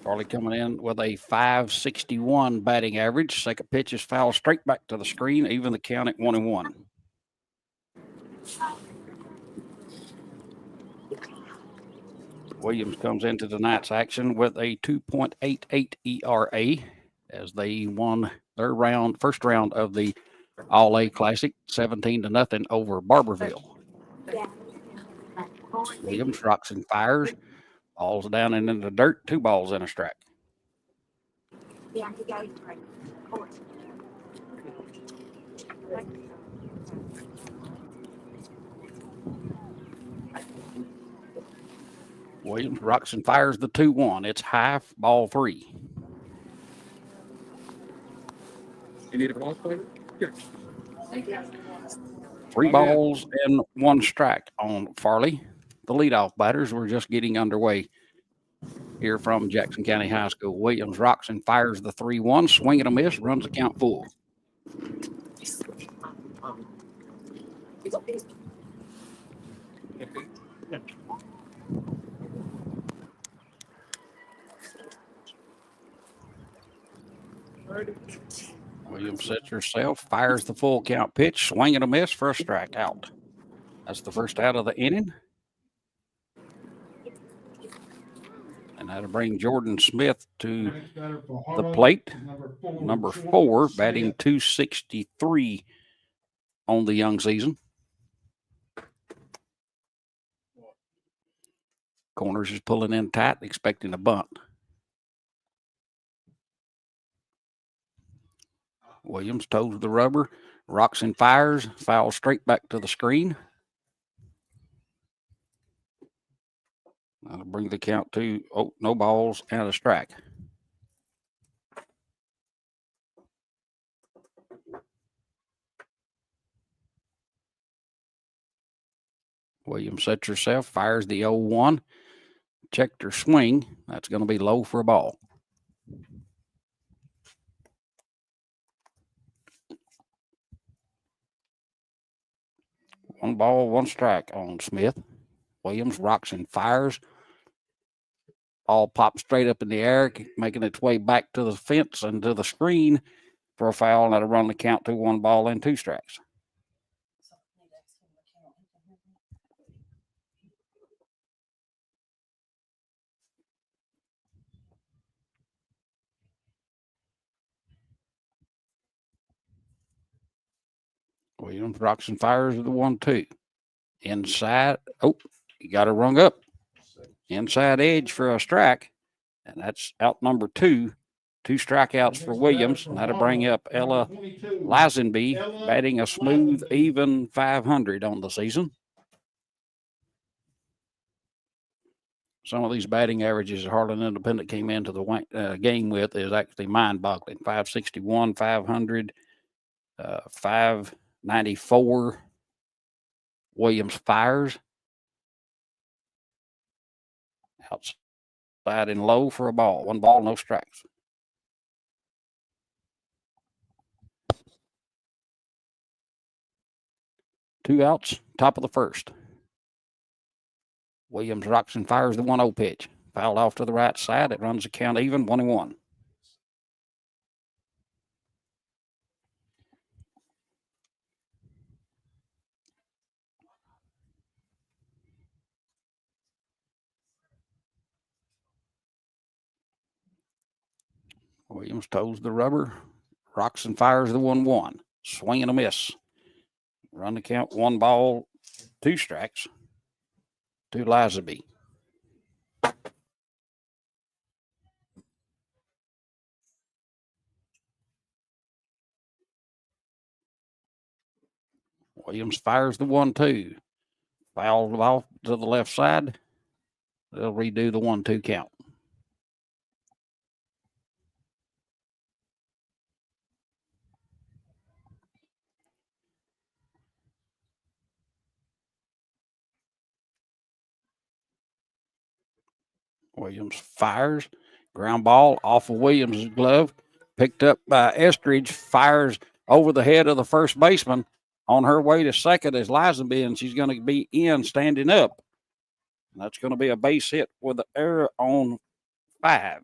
Farley coming in with a 561 batting average. Second pitch is fouled straight back to the screen, even the count at 1-1. Williams comes into tonight's action with a 2.88 ERA as they won their first round of the All-A Classic, 17-0 over Barberville. Williams rocks and fires. Balls down and in the dirt. 2 balls and a strike. Williams rocks and fires the 2-1. It's high, ball 3. You need a ball player? Here. 3 balls and 1 strike on Farley. The leadoff batters were just getting underway here from Jackson County High School. Williams rocks and fires the 3-1. Swing and a miss, runs the count full. Williams sets herself, fires the full count pitch, swing and a miss for a strikeout. That's the first out of the inning. And that'll bring Jordan Smith to the plate. Number 4, batting .263 on the young season. Corners is pulling in tight, expecting a bunt. Williams toes the rubber, rocks and fires, fouls straight back to the screen. That'll bring the count to no balls and a strike. Williams sets herself, fires the 0-1, checked her swing. That's going to be low for a ball. One ball, 1 strike on Smith. Williams rocks and fires. Ball pops straight up in the air, making its way back to the fence and to the screen for a foul. That'll run the count to 1 ball and 2 strikes. Williams rocks and fires the 1-2. Inside. Oh, he got her rung up. Inside edge for a strike. And that's out number 2. 2 strikeouts for Williams. And that'll bring up Ella Lazenby, batting a smooth, even .500 on the season. Some of these batting averages Harlan Independent came into the game with is actually mind-boggling. 561, 500, 594. Williams fires. Outside and low for a ball. 1 ball, no strikes. Two outs, top of the first. Williams rocks and fires the 1-0 pitch. Fouled off to the right side. It runs the count even, 1-1. Williams toes the rubber, rocks and fires the 1-1. Swing and a miss. Run the count, 1 ball, 2 strikes to Lazenby. Williams fires the 1-2. Fouled off to the left side. They'll redo the 1-2 count. Williams fires. Ground ball off of Williams' glove. Picked up by Estridge. Fires over the head of the first baseman. On her way to second is Lazenby, and she's going to be in standing up. And that's going to be a base hit with the error on 5.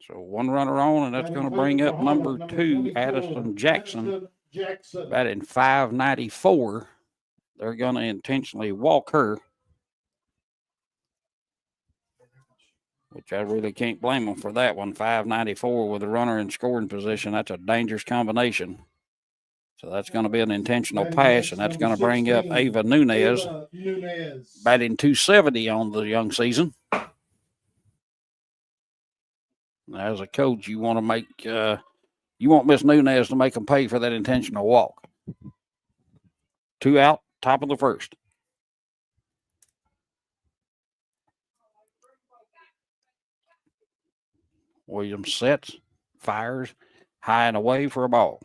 So one runner on, and that's going to bring up number 2, Addison Jackson, batting .594. They're going to intentionally walk her, which I really can't blame them for that one. .594 with a runner in scoring position. That's a dangerous combination. So that's going to be an intentional pass, and that's going to bring up Ava Nunez, batting .270 on the young season. As a coach, you want to make you want Miss Nunez to make them pay for that intentional walk. 2 out, top of the first. Williams sets, fires, high and away for a ball.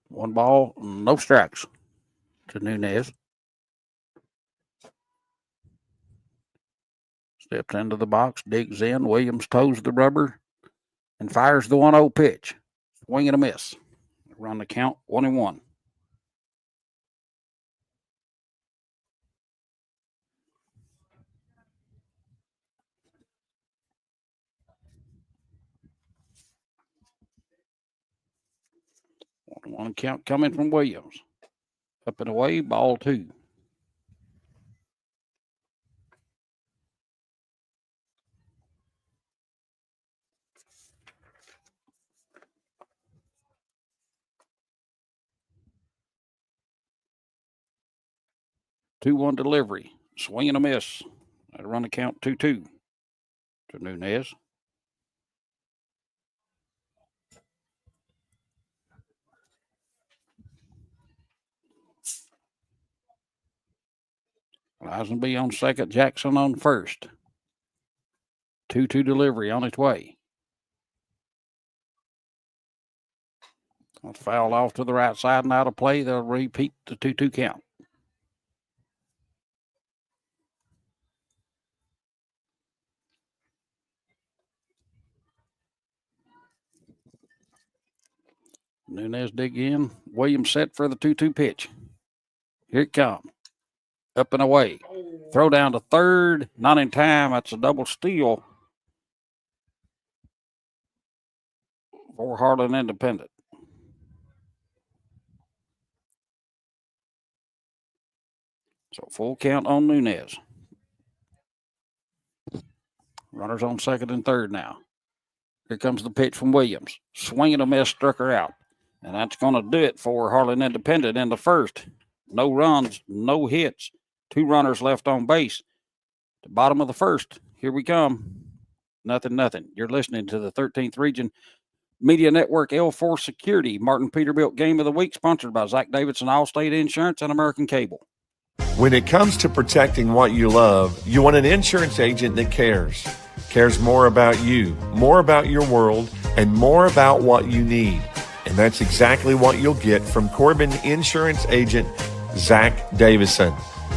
One ball, no strikes to Nunez. Steps into the box, digs in. Williams toes the rubber and fires the 1-0 pitch. Swing and a miss. Run the count 1-1. One count coming from Williams. Up and away, ball 2. Two-one delivery. Swing and a miss. That'll run the count 2-2 to Nunez. Lisenby on second, Jackson on first. 2-2 delivery on its way. It's fouled off to the right side and out of play. They'll repeat the 2-2 count. Nunez dig in. Williams set for the 2-2 pitch. Here it comes. Up and away. Throw down to third. Not in time. That's a double steal for Harlan Independent. So full count on Nunez. Runners on second and third now. Here comes the pitch from Williams. Swing and a miss, struck her out. And that's going to do it for Harlan Independent in the first. No runs, no hits. 2 runners left on base. The bottom of the first. Here we come. Nothing. You're listening to the 13th Region Media Network L4 Security Martin Peterbilt Game of the Week, sponsored by Zach Davidson Allstate Insurance and American Cable. When it comes to protecting what you love, you want an insurance agent that cares. Cares more about you, more about your world, and more about what you need. And that's exactly what you'll get from Corbin Insurance Agent Zach Davison.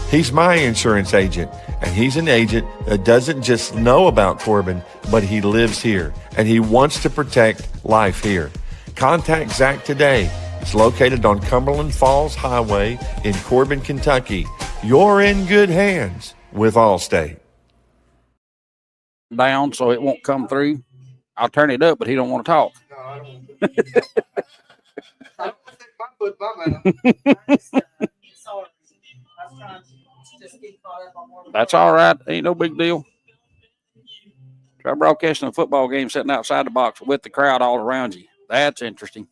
He's my insurance agent, and he's an agent that doesn't just know about Corbin, but he lives here, and he wants to protect life here. Contact Zach today. It's located on Cumberland Falls Highway in Corbin, Kentucky. You're in good hands with Allstate. Down so it won't come through. I'll turn it up, but he don't want to talk. No, I don't want to. I don't think my foot, my mouth. Sorry. I was trying to just get caught up on more. That's all right. Ain't no big deal. Try broadcasting a football game sitting outside the box with the crowd all around you. That's interesting.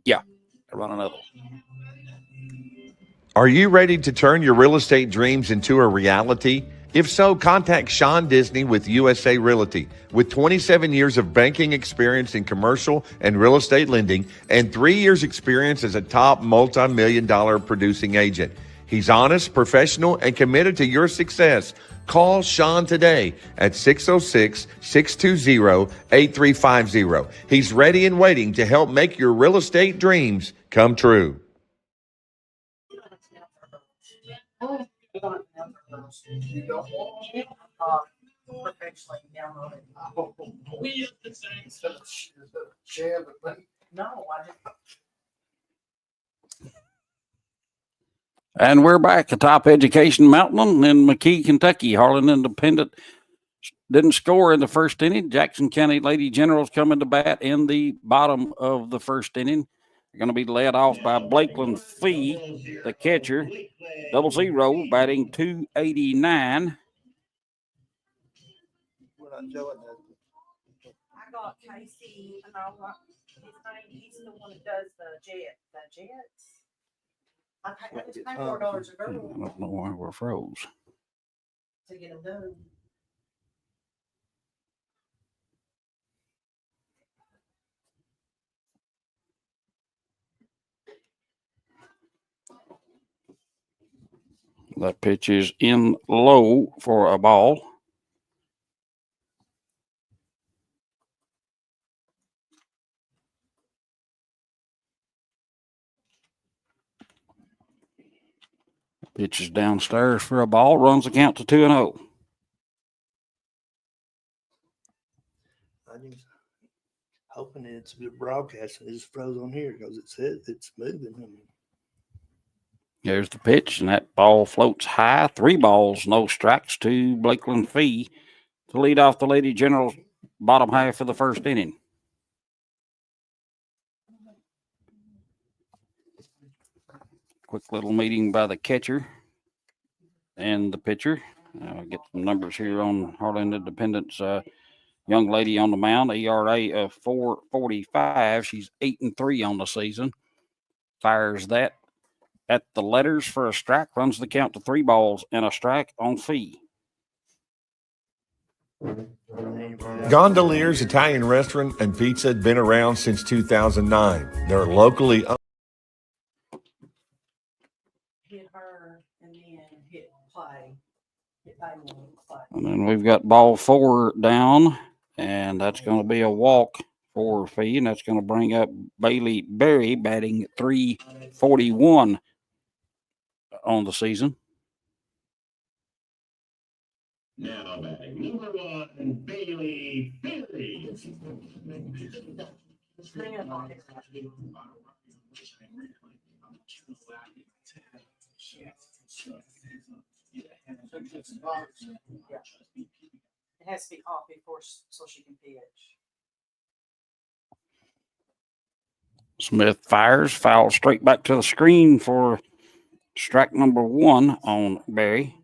Yeah, I run another one. Are you ready to turn your real estate dreams into a reality? If so, contact Sean Disney with USA Realty. With 27 years of banking experience in commercial and real estate lending and 3 years experience as a top multi-million-dollar producing agent. He's honest, professional, and committed to your success. Call Sean today at 606-620-8350. He's ready and waiting to help make your real estate dreams come true. Perpetually downloaded. Instead of share the thing. No, I just. And we're back atop Education Mountain in McKee, Kentucky. Harlan Independent didn't score in the first inning. Jackson County Lady Generals coming to bat in the bottom of the first inning. They're going to be led off by Blakeland Fee, the catcher. 00 batting 289. We're not doing that. I got Casey, and I got his name. He's the one that does the jets. I just paid $4 a I girl don't know why we're froze. to get them done. That pitch is in low for a ball. Pitch is downstairs for a ball. Runs the count to 2-0. I just hoping it's a good broadcast. It just froze on here because it says it's moving. There's the pitch, and that ball floats high. 3 balls, no strikes to Blakeland Fee to lead off the Lady Generals bottom half of the first inning. Quick little meeting by the catcher and the pitcher. I'll get some numbers here on Harlan Independent's young lady on the mound. ERA of 4.45. She's 8-3 on the season. Fires that at the letters for a strike. Runs the count to 3 balls and a strike on Fee. Gondolier's Italian Restaurant and Pizza had been around since 2009. They're locally owned. Hit her and then hit play. Hit play. And then we've got ball 4 down, and that's going to be a walk for Fee, and that's going to bring up Bailey Berry batting .341 on the season. Now batting number 1, Bailey Berry. It has to be off before so she can pitch. Smith fires, foul straight back to the screen for strike number 1 on Berry.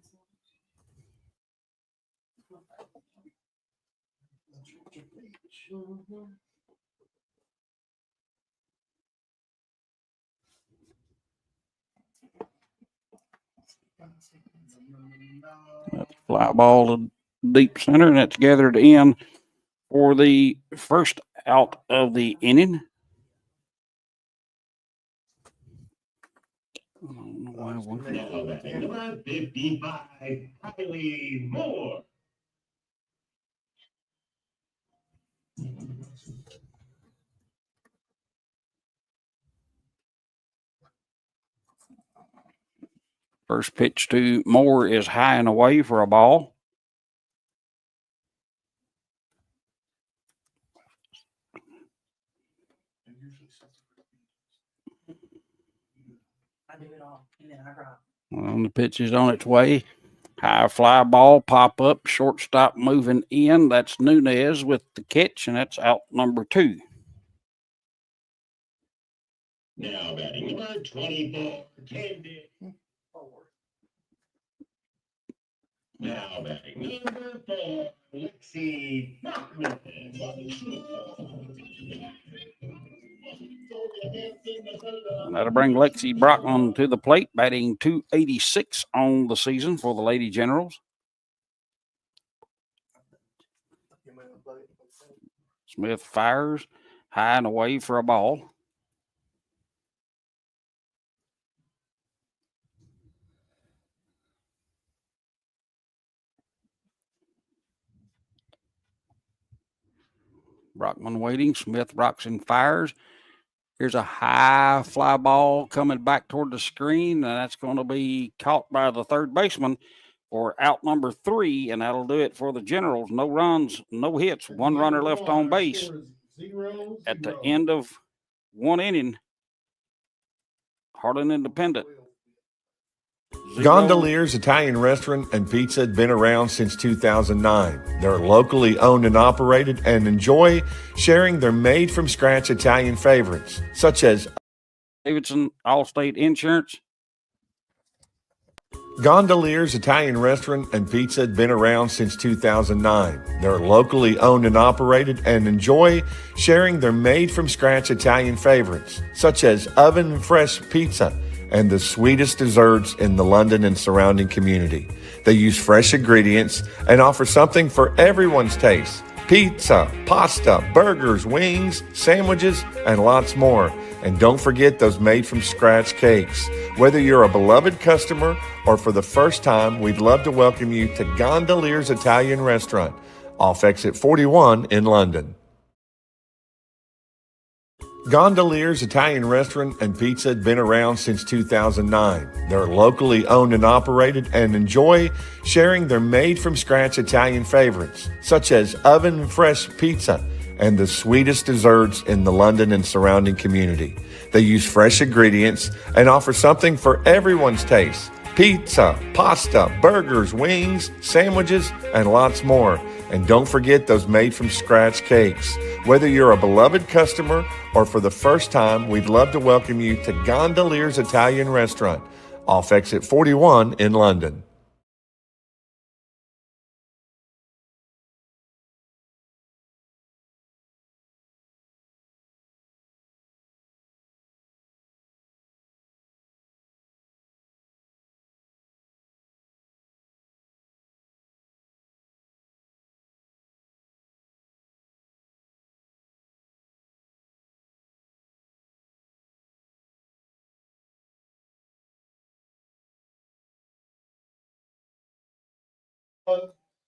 That's fly ball to deep center, and it's gathered in for the first out of the inning. I don't know why we're... Now batting number 55, Kylie Moore. First pitch to Moore is high and away for a ball. I do it all, and then I drop. Well, the pitch is on its way. High fly ball, pop up, shortstop moving in. That's Nunez with the catch, and that's out number 2. Now batting number 24, Candy. Now batting number 4, Lexi Bachman. And that'll bring Lexi Brockman to the plate, batting .286 on the season for the Lady Generals. Smith fires high and away for a ball. Brockman waiting. Smith rocks and fires. Here's a high fly ball coming back toward the screen, and that's going to be caught by the third baseman. for out number 3, and that'll do it for the Generals. No runs, no hits, one runner left on base at the end of 1 inning. Harlan Independent. 0. Gondolier's Italian Restaurant and Pizza had been around since 2009. They're locally owned and operated and enjoy sharing their made-from-scratch Italian favorites, such as Davidson Allstate Insurance. Gondolier's Italian Restaurant and Pizza had been around since 2009. They're locally owned and operated and enjoy sharing their made-from-scratch Italian favorites, such as oven-fresh pizza and the sweetest desserts in the London and surrounding community. They use fresh ingredients and offer something for everyone's taste. Pizza, pasta, burgers, wings, sandwiches, and lots more. And don't forget those made-from-scratch cakes. Whether you're a beloved customer or for the first time, we'd love to welcome you to Gondolier's Italian Restaurant, off exit 41 in London. Gondolier's Italian Restaurant and Pizza had been around since 2009. They're locally owned and operated and enjoy sharing their made-from-scratch Italian favorites, such as oven-fresh pizza and the sweetest desserts in the London and surrounding community. They use fresh ingredients and offer something for everyone's taste. Pizza, pasta, burgers, wings, sandwiches, and lots more. And don't forget those made-from-scratch cakes. Whether you're a beloved customer or for the first time, we'd love to welcome you to Gondolier's Italian Restaurant, off exit 41 in London.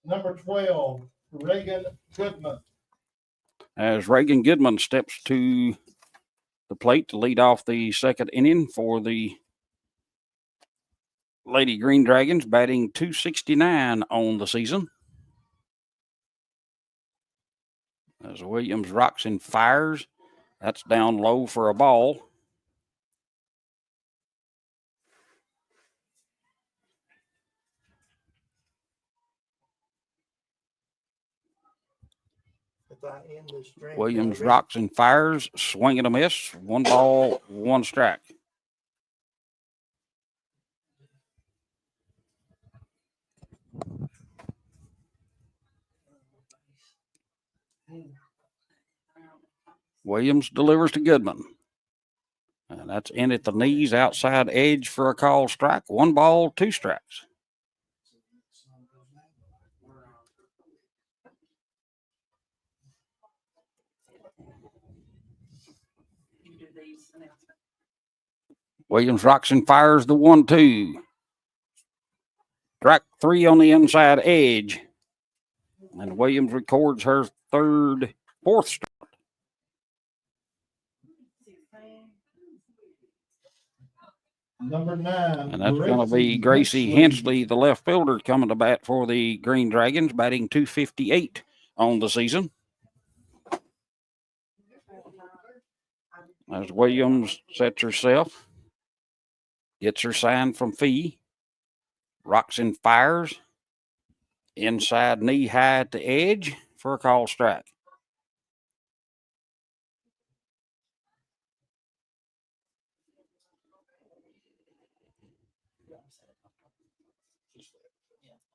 Number 12, Reagan Goodman. As Reagan Goodman steps to the plate to lead off the second inning for the Lady Green Dragons, batting .269 on the season. As Williams rocks and fires, that's down low for a ball. If I end this string, Williams rocks and fires, swing and a miss. 1 ball, 1 strike. Williams delivers to Goodman. And that's in at the knees, outside edge for a call strike. 1 ball, 2 strikes. Williams rocks and fires the 1-2. Strike 3 on the inside edge. And Williams records her fourth strike. Number 9. And that's going to be Gracie Hensley, the left fielder, coming to bat for the Green Dragons, batting .258 on the season. As Williams sets herself, gets her sign from Fee, rocks and fires, inside knee high at the edge for a call strike.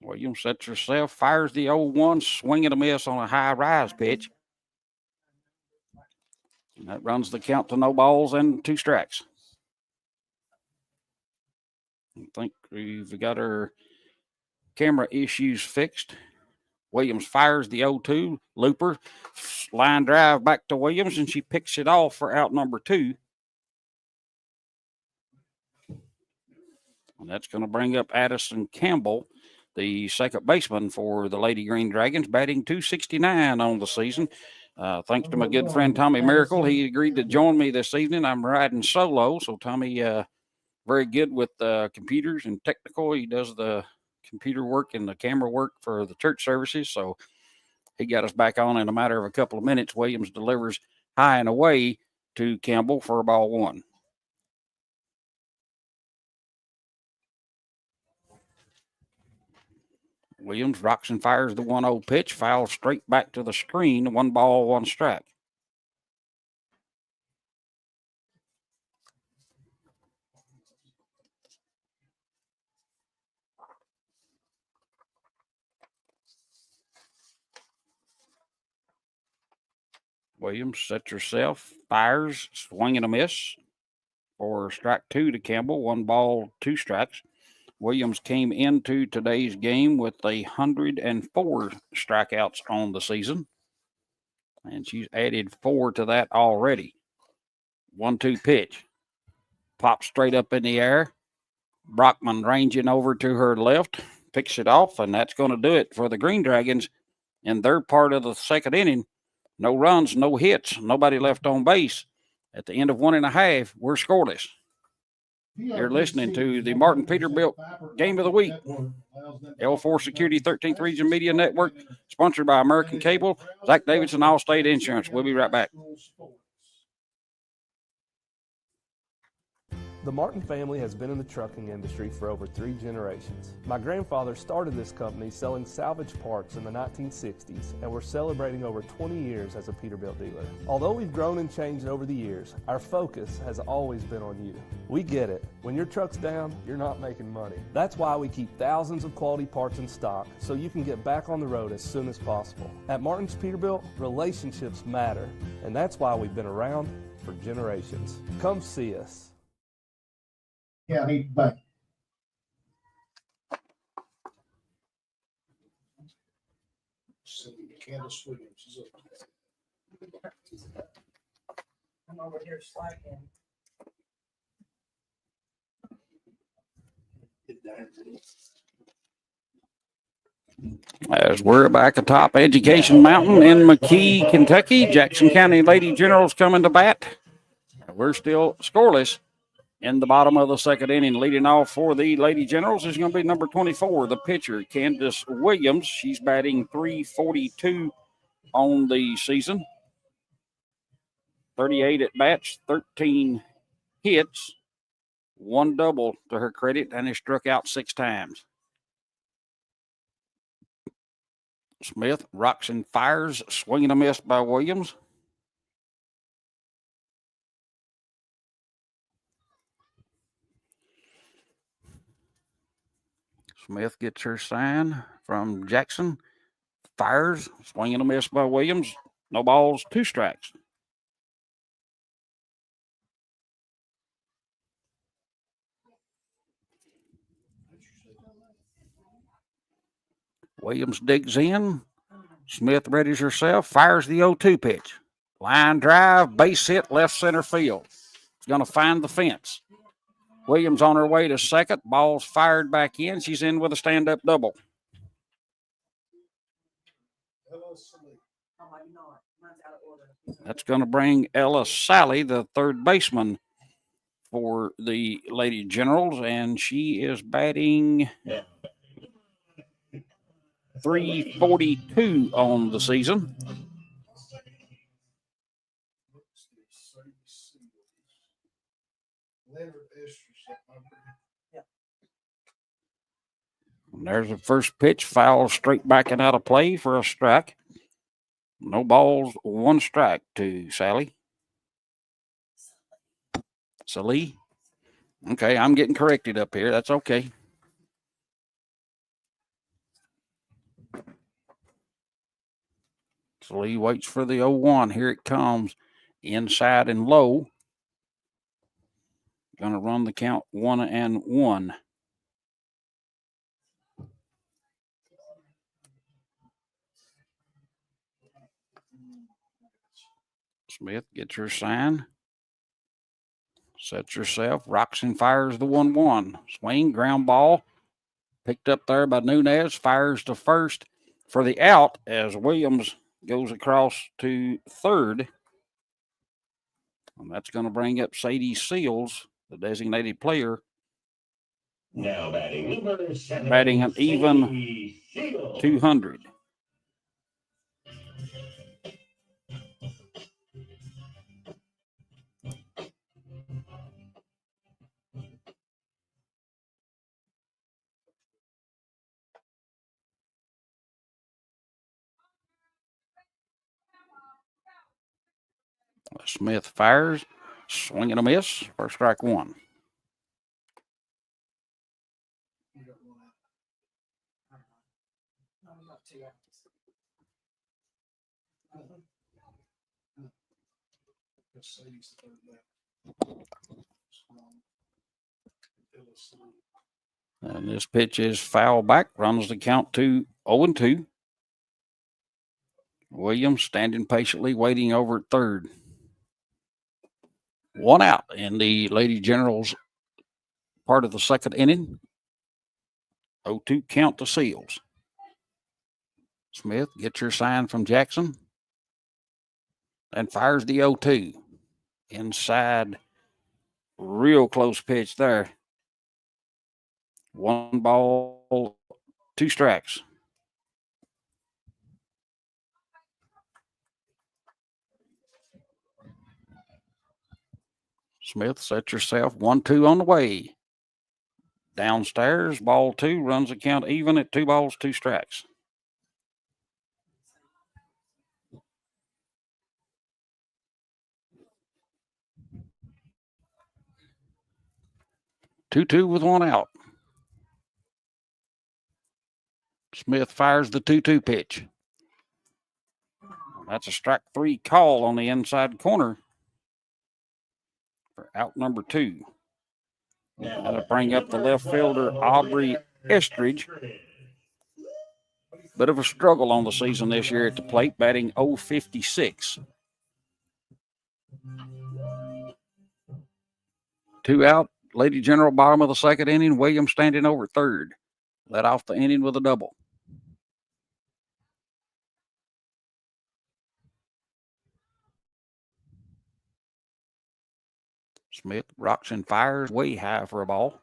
Williams sets herself, fires the 0-1, swing and a miss on a high rise pitch. And that runs the count to no balls and 2 strikes. I think we've got our camera issues fixed. Williams fires the 0-2, looper, line drive back to Williams, and she picks it off for out number 2. And that's going to bring up Addison Campbell, the second baseman for the Lady Green Dragons, batting .269 on the season. Thanks to my good friend Tommy Miracle. He agreed to join me this evening. I'm riding solo, so Tommy, very good with computers and technical. He does the computer work and the camera work for the church services. So he got us back on in a matter of a couple of minutes. Williams delivers high and away to Campbell for ball one. Williams rocks and fires the 1-0 pitch, fouls straight back to the screen. 1 ball, 1 strike. Williams sets herself, fires, swing and a miss for strike 2 to Campbell. 1 ball, 2 strikes. Williams came into today's game with 104 strikeouts on the season, and she's added 4 to that already. 1-2 pitch. Pops straight up in the air. Brockman ranging over to her left, picks it off, and that's going to do it for the Green Dragons in their part of the second inning. No runs, no hits, nobody left on base. At the end of 1.5, we're scoreless. You're listening to the Martin Peterbilt Game of the Week. L4 Security 13th Region Media Network, sponsored by American Cable, Zach Davidson, Allstate Insurance. We'll be right back. The Martin family has been in the trucking industry for over 3 generations. My grandfather started this company selling salvage parts in the 1960s, and we're celebrating over 20 years as a Peterbilt dealer. Although we've grown and changed over the years, our focus has always been on you. We get it. When your truck's down, you're not making money. That's why we keep thousands of quality parts in stock so you can get back on the road as soon as possible. At Martin's Peterbilt, relationships matter, and that's why we've been around for generations. Come see us. County Bank. Candace Williams is up. I'm over here slacking. As we're back atop Education Mountain in McKee, Kentucky, Jackson County Lady Generals coming to bat. We're still scoreless in the bottom of the second inning. Leading off for the Lady Generals is going to be number 24, the pitcher, Candace Williams. She's batting .342 on the season. 38 at bats, 13 hits, 1 double to her credit, and has struck out 6 times. Smith rocks and fires, swinging a miss by Williams. Smith gets her sign from Jackson. Fires, swinging a miss by Williams. No balls, 2 strikes. Williams digs in. Smith readies herself, fires the 0-2 pitch. Line drive, base hit, left center field. It's going to find the fence. Williams on her way to second. Ball's fired back in. She's in with a stand-up double. That's going to bring Ella Sally, the third baseman for the Lady Generals, and she is batting .342 on the season. And there's the first pitch, foul straight back and out of play for a strike. No balls, 1 strike to Sally. Sally. Okay, I'm getting corrected up here. That's okay. Sally waits for the 0-1. Here it comes. Inside and low. Going to run the count 1-1. Smith gets her sign. Sets herself. Rocks and fires the 1-1. Swing, ground ball. Picked up there by Nunez. Fires to first for the out as Williams goes across to third. And that's going to bring up Sadie Seals, the designated player, Now batting number 7. Batting an even Sadie Siegel. 200. Smith fires, swing and a miss for strike one. And this pitch is foul back, runs the count to 0-2. Williams standing patiently, waiting over at third. One out in the Lady Generals part of the second inning. 0-2 count to Seals. Smith gets your sign from Jackson and fires the 0-2. Inside, real close pitch there. 1 ball, 2 strikes. Smith, set yourself 1-2 on the way. Downstairs, ball 2, runs the count even at 2 balls, 2 strikes. Two with 1 out. Smith fires the 2-2 pitch. That's a strike 3 call on the inside corner for out number 2. That'll bring up the left fielder, Aubrey Estridge. Bit of a struggle on the season this year at the plate, batting .056. 2 out, Lady General, bottom of the second inning. Williams standing over third. Led off the inning with a double. Smith rocks and fires way high for a ball.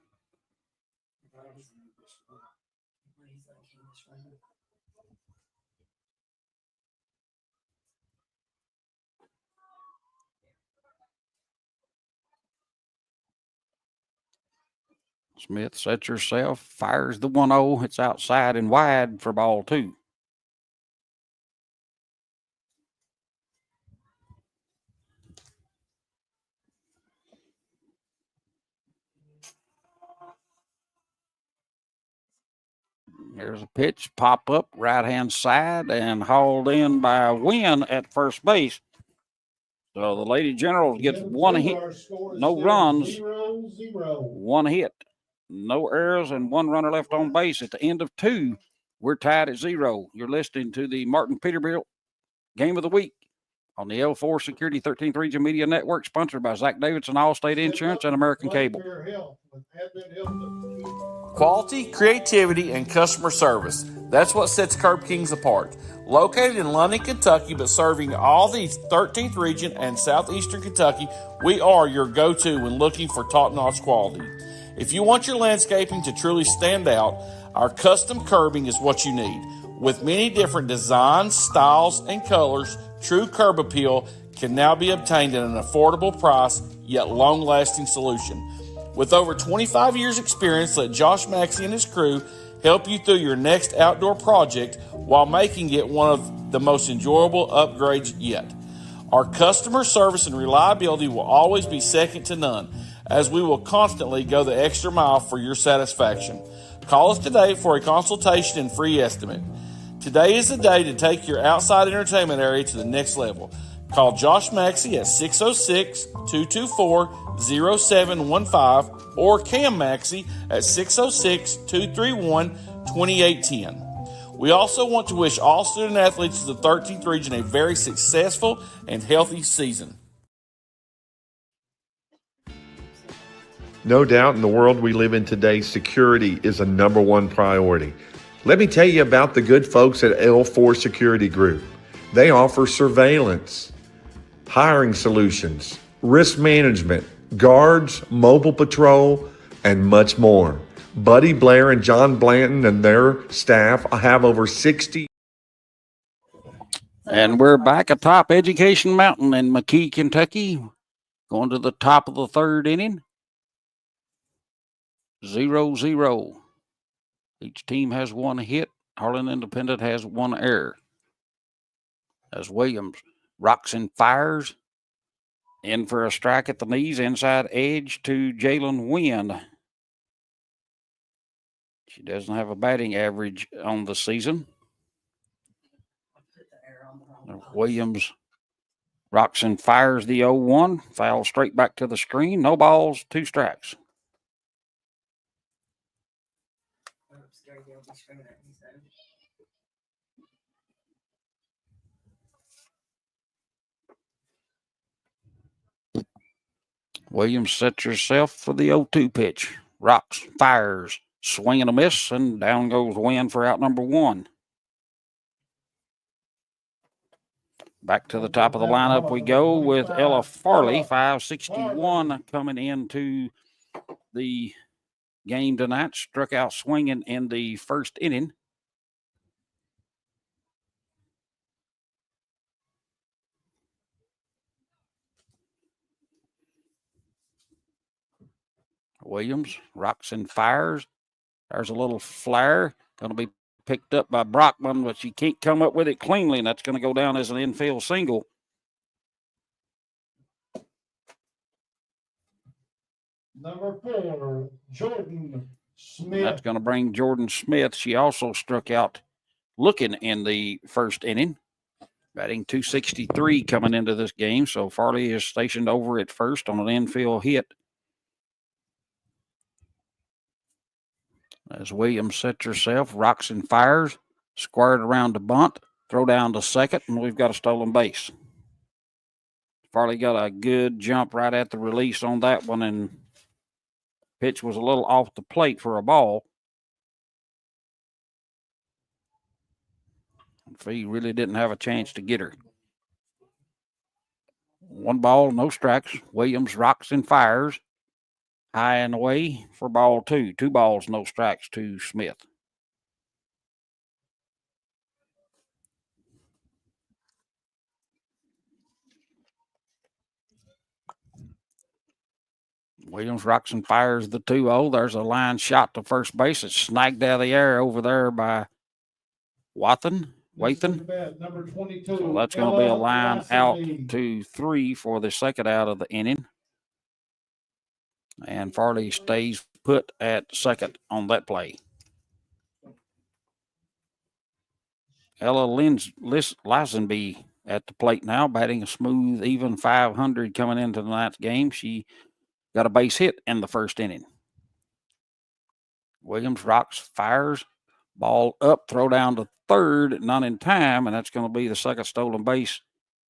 Smith sets herself, fires the 1-0. It's outside and wide for ball 2. There's a pitch, pop up, right-hand side, and hauled in by Wynn at first base. So the Lady Generals gets 1 hit, no runs, 1 hit, no errors, and 1 runner left on base. At the end of 2, we're tied at 0. You're listening to the Martin Peterbilt Game of the Week on the L4 Security 13th Region Media Network, sponsored by Zach Davidson, Allstate Insurance, and American Cable. Quality, creativity, and customer service. That's what sets Curb Kings apart. Located in London, Kentucky, but serving all the 13th region and southeastern Kentucky, we are your go-to when looking for top-notch quality. If you want your landscaping to truly stand out, our custom curbing is what you need. With many different designs, styles, and colors, true curb appeal can now be obtained at an affordable price, yet long-lasting solution. With over 25 years experience, let Josh Maxey and his crew help you through your next outdoor project while making it one of the most enjoyable upgrades yet. Our customer service and reliability will always be second to none, as we will constantly go the extra mile for your satisfaction. Call us today for a consultation and free estimate. Today is the day to take your outside entertainment area to the next level. Call Josh Maxey at 606-224-0715 or Cam Maxey at 606-231-2810. We also want to wish all student athletes of the 13th region a very successful and healthy season. No doubt in the world we live in today, security is a number one priority. Let me tell you about the good folks at L4 Security Group. They offer surveillance, hiring solutions, risk management, guards, mobile patrol, and much more. Buddy Blair and John Blanton and their staff have over 60. And we're back atop Education Mountain in McKee, Kentucky. Going to the top of the third inning. 0-0. Each team has one hit. Harlan Independent has one error. As Williams rocks and fires. In for a strike at the knees, inside edge to Jalen Wynn. She doesn't have a batting average on the season. Williams rocks and fires the 0-1. Foul straight back to the screen. No balls, 2 strikes. Williams sets herself for the 0-2 pitch. Rocks, fires, swing and a miss, and down goes Wynn for out number 1. Back to the top of the lineup we go with Ella Farley, 561, coming into the game tonight. Struck out swinging in the first inning. Williams rocks and fires. There's a little flare. Going to be picked up by Brockman, but she can't come up with it cleanly, and that's going to go down as an infield single. Number 4, Jordan Smith. That's going to bring Jordan Smith. She also struck out looking in the first inning. Batting .263 coming into this game, so Farley is stationed over at first on an infield hit. As Williams sets herself, rocks and fires, squared around the bunt, throw down to second, and we've got a stolen base. Farley got a good jump right at the release on that one, and pitch was a little off the plate for a ball. Fee really didn't have a chance to get her. 1 ball, no strikes. Williams rocks and fires. High and away for ball 2. 2 balls, no strikes to Smith. Williams rocks and fires the 2-0. There's a line shot to first base. It's snagged out of the air over there by Wathan. Number 22. So that's going to be a line out to 3 for the second out of the inning. And Farley stays put at second on that play. Ella Lisenby at the plate now, batting a smooth, even .500 coming into tonight's game. She got a base hit in the first inning. Williams rocks, fires, ball up, throw down to third, not in time, and that's going to be the second stolen base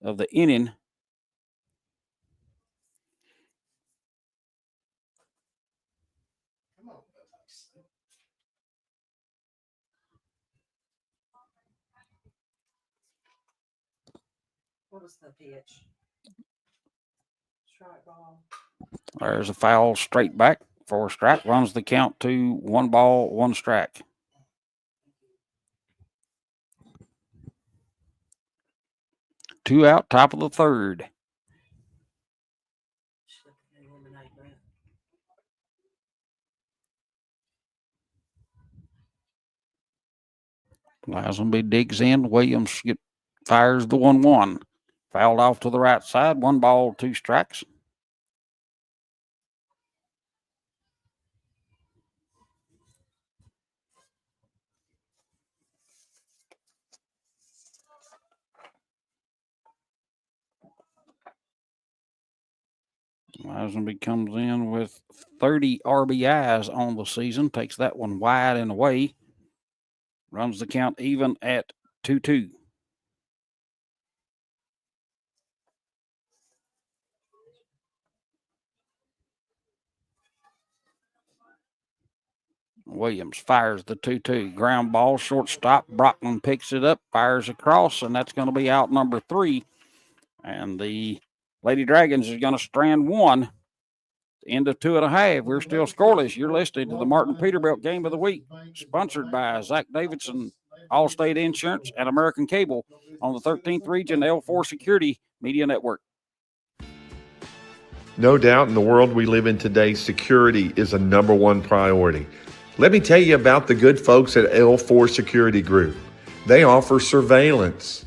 of the inning. What was the pitch? Strike ball. There's a foul straight back for a strike. Runs the count to 1 ball, 1 strike. Two out, top of the third. Lazenby digs in. Williams fires the 1-1. Fouled off to the right side. 1 ball, 2 strikes. Lazenby comes in with 30 RBIs on the season. Takes that one wide and away. Runs the count even at 2-2. Williams fires the 2-2. Ground ball, shortstop. Brockman picks it up, fires across, and that's going to be out number 3. And the Lady Dragons is going to strand 1 End of 2.5. We're still scoreless. You're listening to the Martin Peterbilt Game of the Week, sponsored by Zach Davidson, Allstate Insurance, and American Cable on the 13th Region L4 Security Media Network. No doubt in the world we live in today, security is a number one priority. Let me tell you about the good folks at L4 Security Group. They offer surveillance,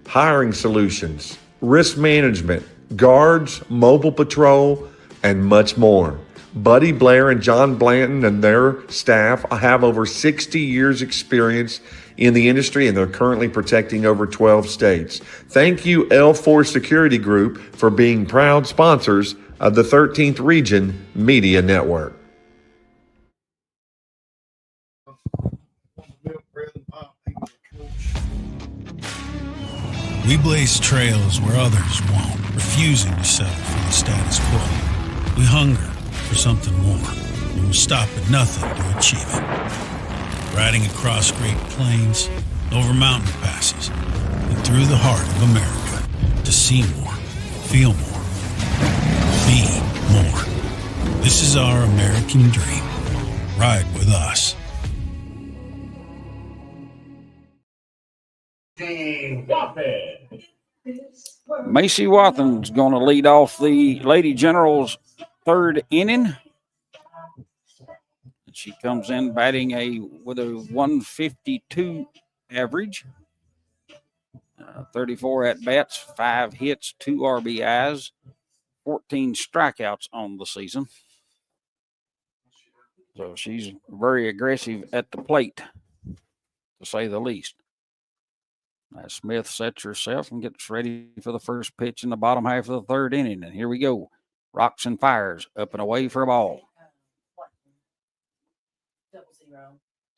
hiring solutions, risk management, guards, mobile patrol, and much more. Buddy Blair and John Blanton and their staff have over 60 years experience in the industry, and they're currently protecting over 12 states. Thank you, L4 Security Group, for being proud sponsors of the 13th Region Media Network. We blaze trails where others won't, refusing to settle for the status quo. We hunger for something more, and we'll stop at nothing to achieve it. Riding across Great Plains, over mountain passes, and through the heart of America to see more, feel more, be more. This is our American dream. Ride with us. Macy Wathen's going to lead off the Lady Generals' third inning. She comes in batting with a 152 average, 34 at bats, 5 hits, 2 RBIs, 14 strikeouts on the season. So she's very aggressive at the plate, to say the least. Now Smith sets herself and gets ready for the first pitch in the bottom half of the third inning. And here we go. Rocks and fires, up and away for a ball. 00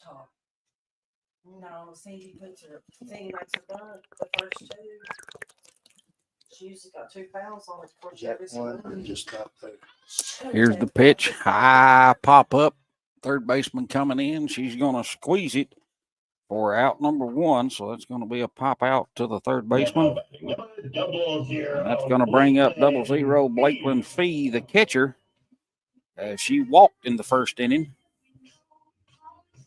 top. No, Cindy makes her bunt the first 2. She usually got 2 fouls on it before she gets one. Just stop there. Here's the pitch. High pop up. Third baseman coming in. She's going to squeeze it for out number 1. So that's going to be a pop out to the third baseman. And that's going to bring up 00 Blakeland Fee, the catcher. She walked in the first inning.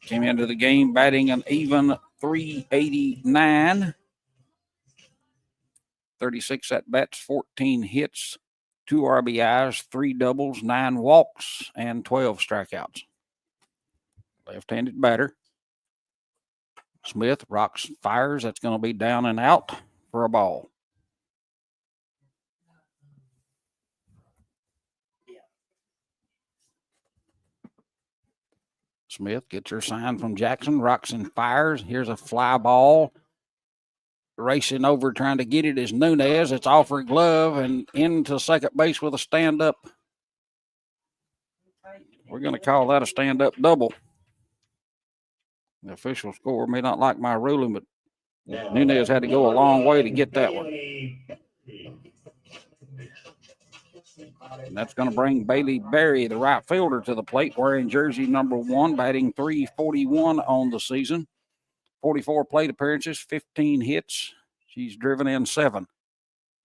Came into the game batting an even 389. 36 at bats, 14 hits, 2 RBIs, 3 doubles, 9 walks, and 12 strikeouts. Left-handed batter. Smith rocks, fires. That's going to be down and out for a ball. Smith gets her sign from Jackson, rocks and fires. Here's a fly ball. Racing over trying to get it is Nunez. It's off her glove and into second base with a stand-up. We're going to call that a stand-up double. The official score may not like my ruling, but Nunez had to go a long way to get that one. And that's going to bring Bailey Berry, the right fielder, to the plate, wearing jersey number 1, batting .341 on the season. 44 plate appearances, 15 hits. She's driven in 7.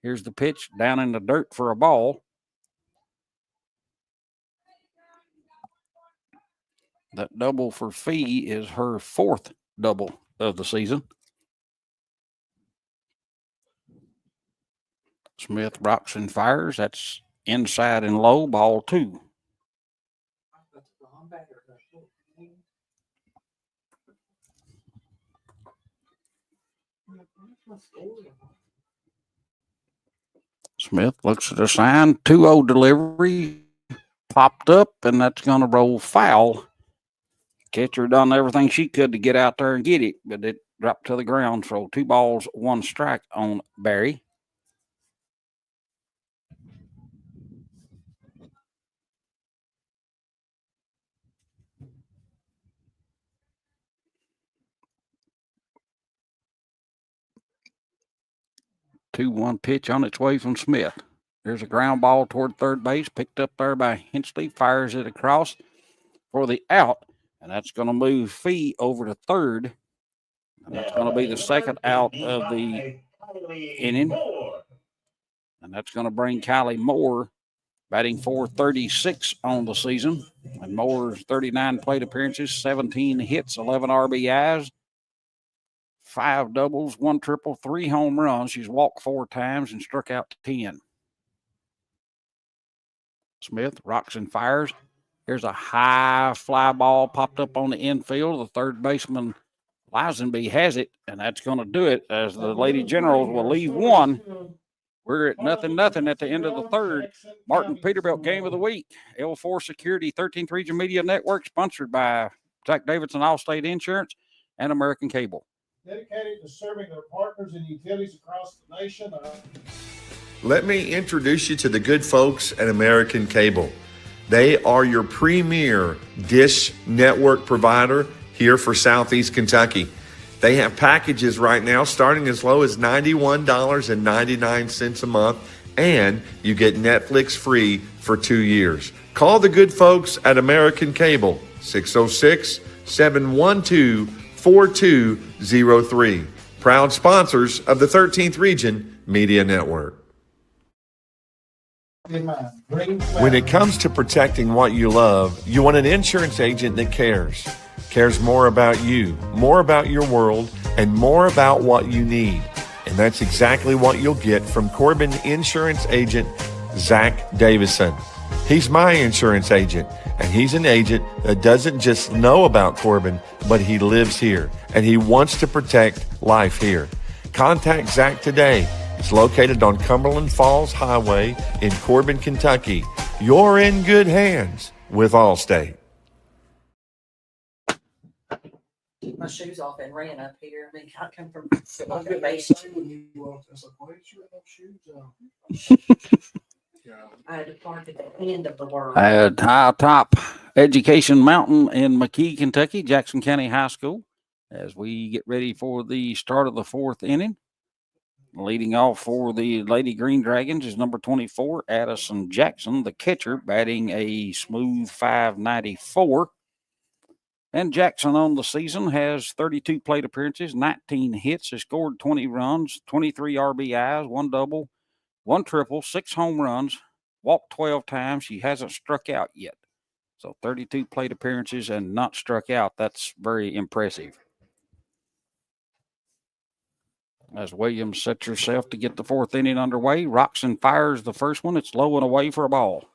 Here's the pitch down in the dirt for a ball. That double for Fee is her 4th double of the season. Smith rocks and fires. That's inside and low, ball 2. Smith looks at the sign. 2-0 delivery. Popped up, and that's going to roll foul. Catcher done everything she could to get out there and get it, but it dropped to the ground. So 2 balls, 1 strike on Barry. Two-one pitch on its way from Smith. There's a ground ball toward third base, picked up there by Hensley, fires it across for the out, and that's going to move Fee over to third. And that's going to be the second out of the inning. And that's going to bring Kylie Moore batting .436 on the season. And Moore's 39 plate appearances, 17 hits, 11 RBIs, 5 doubles, 1 triple, 3 home runs. She's walked 4 times and struck out 10. Smith rocks and fires. Here's a high fly ball popped up on the infield. The third baseman, Lisenby, has it, and that's going to do it as the Lady Generals will leave one. We're at 0-0 at the end of the third. Martin Peterbilt Game of the Week. L4 Security 13th Region Media Network, sponsored by Zach Davidson Allstate Insurance and American Cable. Dedicated to serving their partners and utilities across the nation. Let me introduce you to the good folks at American Cable. They are your premier dish network provider here for Southeast Kentucky. They have packages right now starting as low as $91.99 a month, and you get Netflix free for 2 years. Call the good folks at American Cable, 606-712-4203. Proud sponsors of the 13th Region Media Network. When it comes to protecting what you love, you want an insurance agent that cares more about you, more about your world, and more about what you need. And that's exactly what you'll get from Corbin Insurance Agent Zach Davison. He's my insurance agent, and he's an agent that doesn't just know about Corbin, but he lives here, and he wants to protect life here. Contact Zach today. It's located on Cumberland Falls Highway in Corbin, Kentucky. You're in good hands with Allstate. Took my shoes off and ran up here. I mean, I come from When you walked, I was like, why did you have shoes on? I had to park at the end of the world. At High Top Education Mountain in McKee, Kentucky, Jackson County High School, as we get ready for the start of the 4th inning. Leading off for the Lady Green Dragons is number 24, Addison Jackson, the catcher, batting a smooth .594. And Jackson on the season has 32 plate appearances, 19 hits, has scored 20 runs, 23 RBIs, 1 double, 1 triple, 6 home runs, walked 12 times. She hasn't struck out yet. So 32 plate appearances and not struck out. That's very impressive. As Williams sets herself to get the 4th inning underway, rocks and fires the first one. It's low and away for a ball.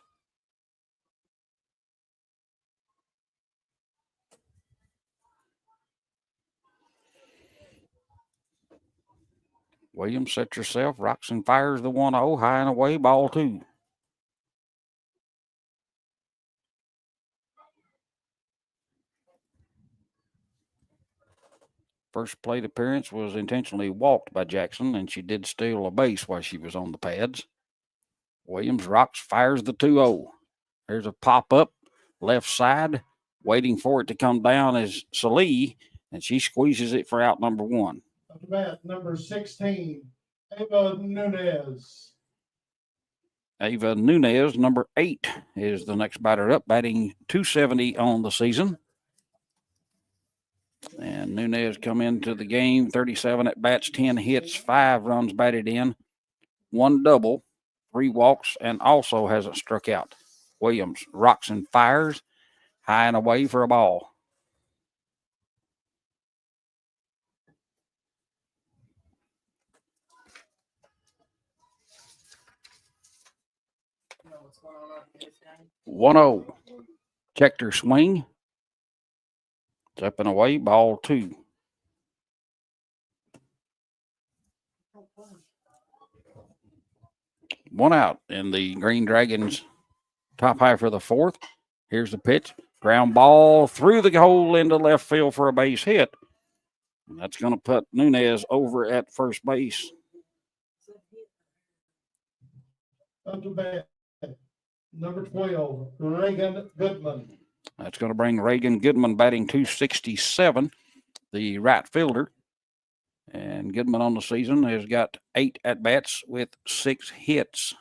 Williams sets herself, rocks and fires the 1-0, high and away, ball 2. First plate appearance was intentionally walked by Jackson, and she did steal a base while she was on the pads. Williams rocks, fires the 2-0. There's a pop-up, left side. Waiting for it to come down is Salee, and she squeezes it for out number 1. Up to bat, number 16, Ava Nunez. Ava Nunez, number 8, is the next batter up, batting .270 on the season. And Nunez come into the game, 37 at bats, 10 hits, 5 runs batted in, 1 double, 3 walks, and also hasn't struck out. Williams rocks and fires, high and away for a ball. You know what's going on in this game? 1-0. Checked her swing. It's up and away, ball 2. One out in the Green Dragons top half of the 4th. Here's the pitch. Ground ball through the hole into left field for a base hit. And that's going to put Nunez over at first base. Up to bat, number 12, Reagan Goodman. That's going to bring Reagan Goodman batting .267, the right fielder. And Goodman on the season has got 8 at-bats with 6 hits.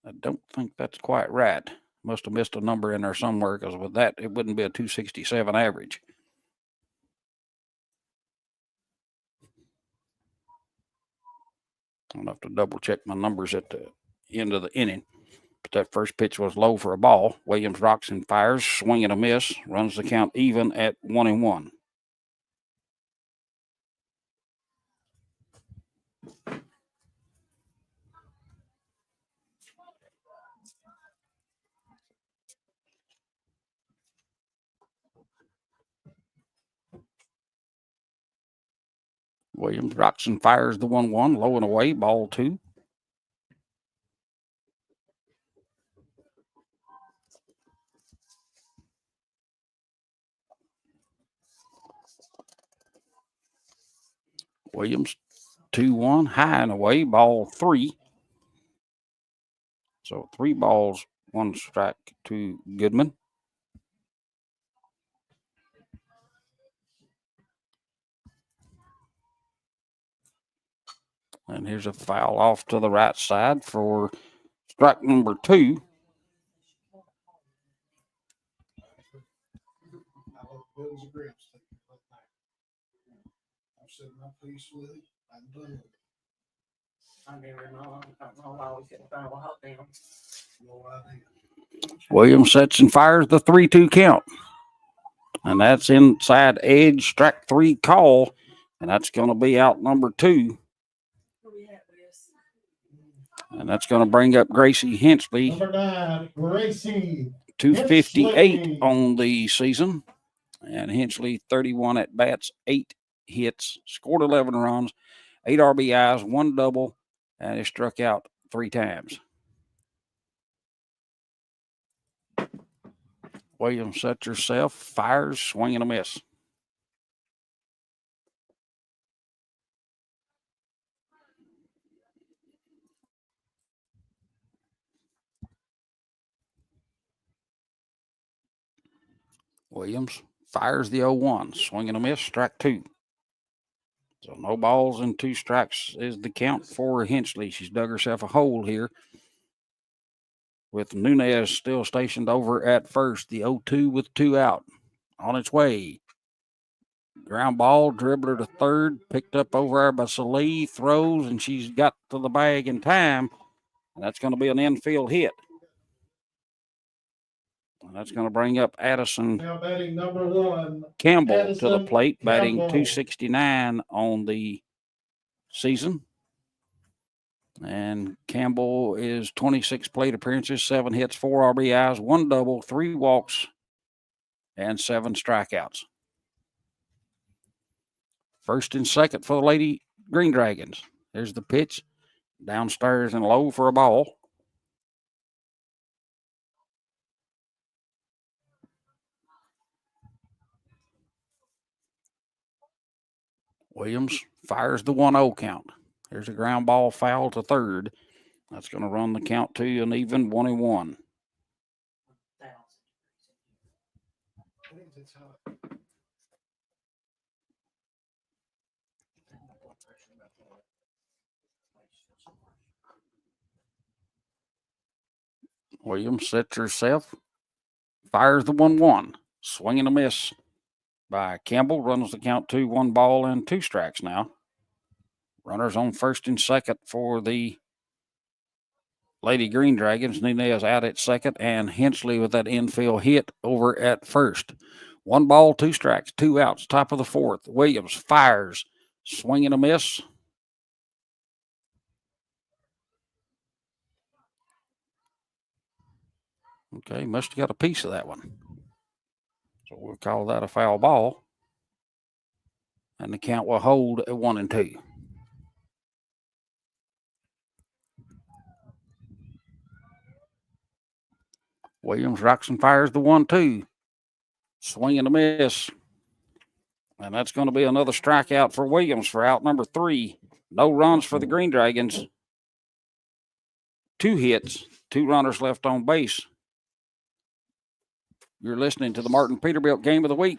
I don't think that's quite right. Must have missed a number in there somewhere, because with that, it wouldn't be a .267 average. I'll have to double check my numbers at the end of the inning. But that first pitch was low for a ball. Williams rocks and fires, swing and a miss, runs the count even at 1-1. Williams rocks and fires the 1-1, low and away, ball 2. Williams 2-1, high and away, ball 3. So 3 balls, 1 strike to Goodman. And here's a foul off to the right side for strike number 2. I've said my piece with it. I'm done with it. I never know. I don't know. I always get a foul out down. No idea. Williams sets and fires the 3-2 count. And that's inside edge, strike 3 call. And that's going to be out number 2. And that's going to bring up Gracie Hensley. Number 9, Gracie. 258 on the season. And Hensley, 31 at bats, 8 hits, scored 11 runs, 8 RBIs, 1 double, and he struck out 3 times. Williams sets herself, fires, swing and a miss. Williams fires the 0-1, swing and a miss, strike 2. So no balls and 2 strikes is the count for Hensley. She's dug herself a hole here with Nunez still stationed over at first. The 0-2 with 2 out. On its way. Ground ball, dribbler to third, picked up over there by Salih, throws, and she's got to the bag in time. And that's going to be an infield hit. And that's going to bring up Addison Now batting number 1. Campbell to the Addison plate, batting Campbell. 269 on the season. And Campbell is 26 plate appearances, 7 hits, 4 RBIs, 1 double, 3 walks, and 7 strikeouts. First and second for the Lady Green Dragons. There's the pitch. Downstairs and low for a ball. Williams fires the 1-0 count. There's a ground ball foul to third. That's going to run the count to an even 1-1. Williams sets herself, fires the 1-1. Swing and a miss by Campbell. Runs the count to 1 ball and 2 strikes now. Runners on first and second for the Lady Green Dragons. Nunez out at second, and Hensley with that infield hit over at first. 1 ball, 2 strikes, 2 outs, top of the 4th. Williams fires, swing and a miss. Okay, must have got a piece of that one. So we'll call that a foul ball. And the count will hold at 1-2. Williams rocks and fires the 1-2. Swing and a miss. And that's going to be another strikeout for Williams for out number 3. No runs for the Green Dragons. 2 hits, 2 runners left on base. You're listening to the Martin Peterbilt Game of the Week.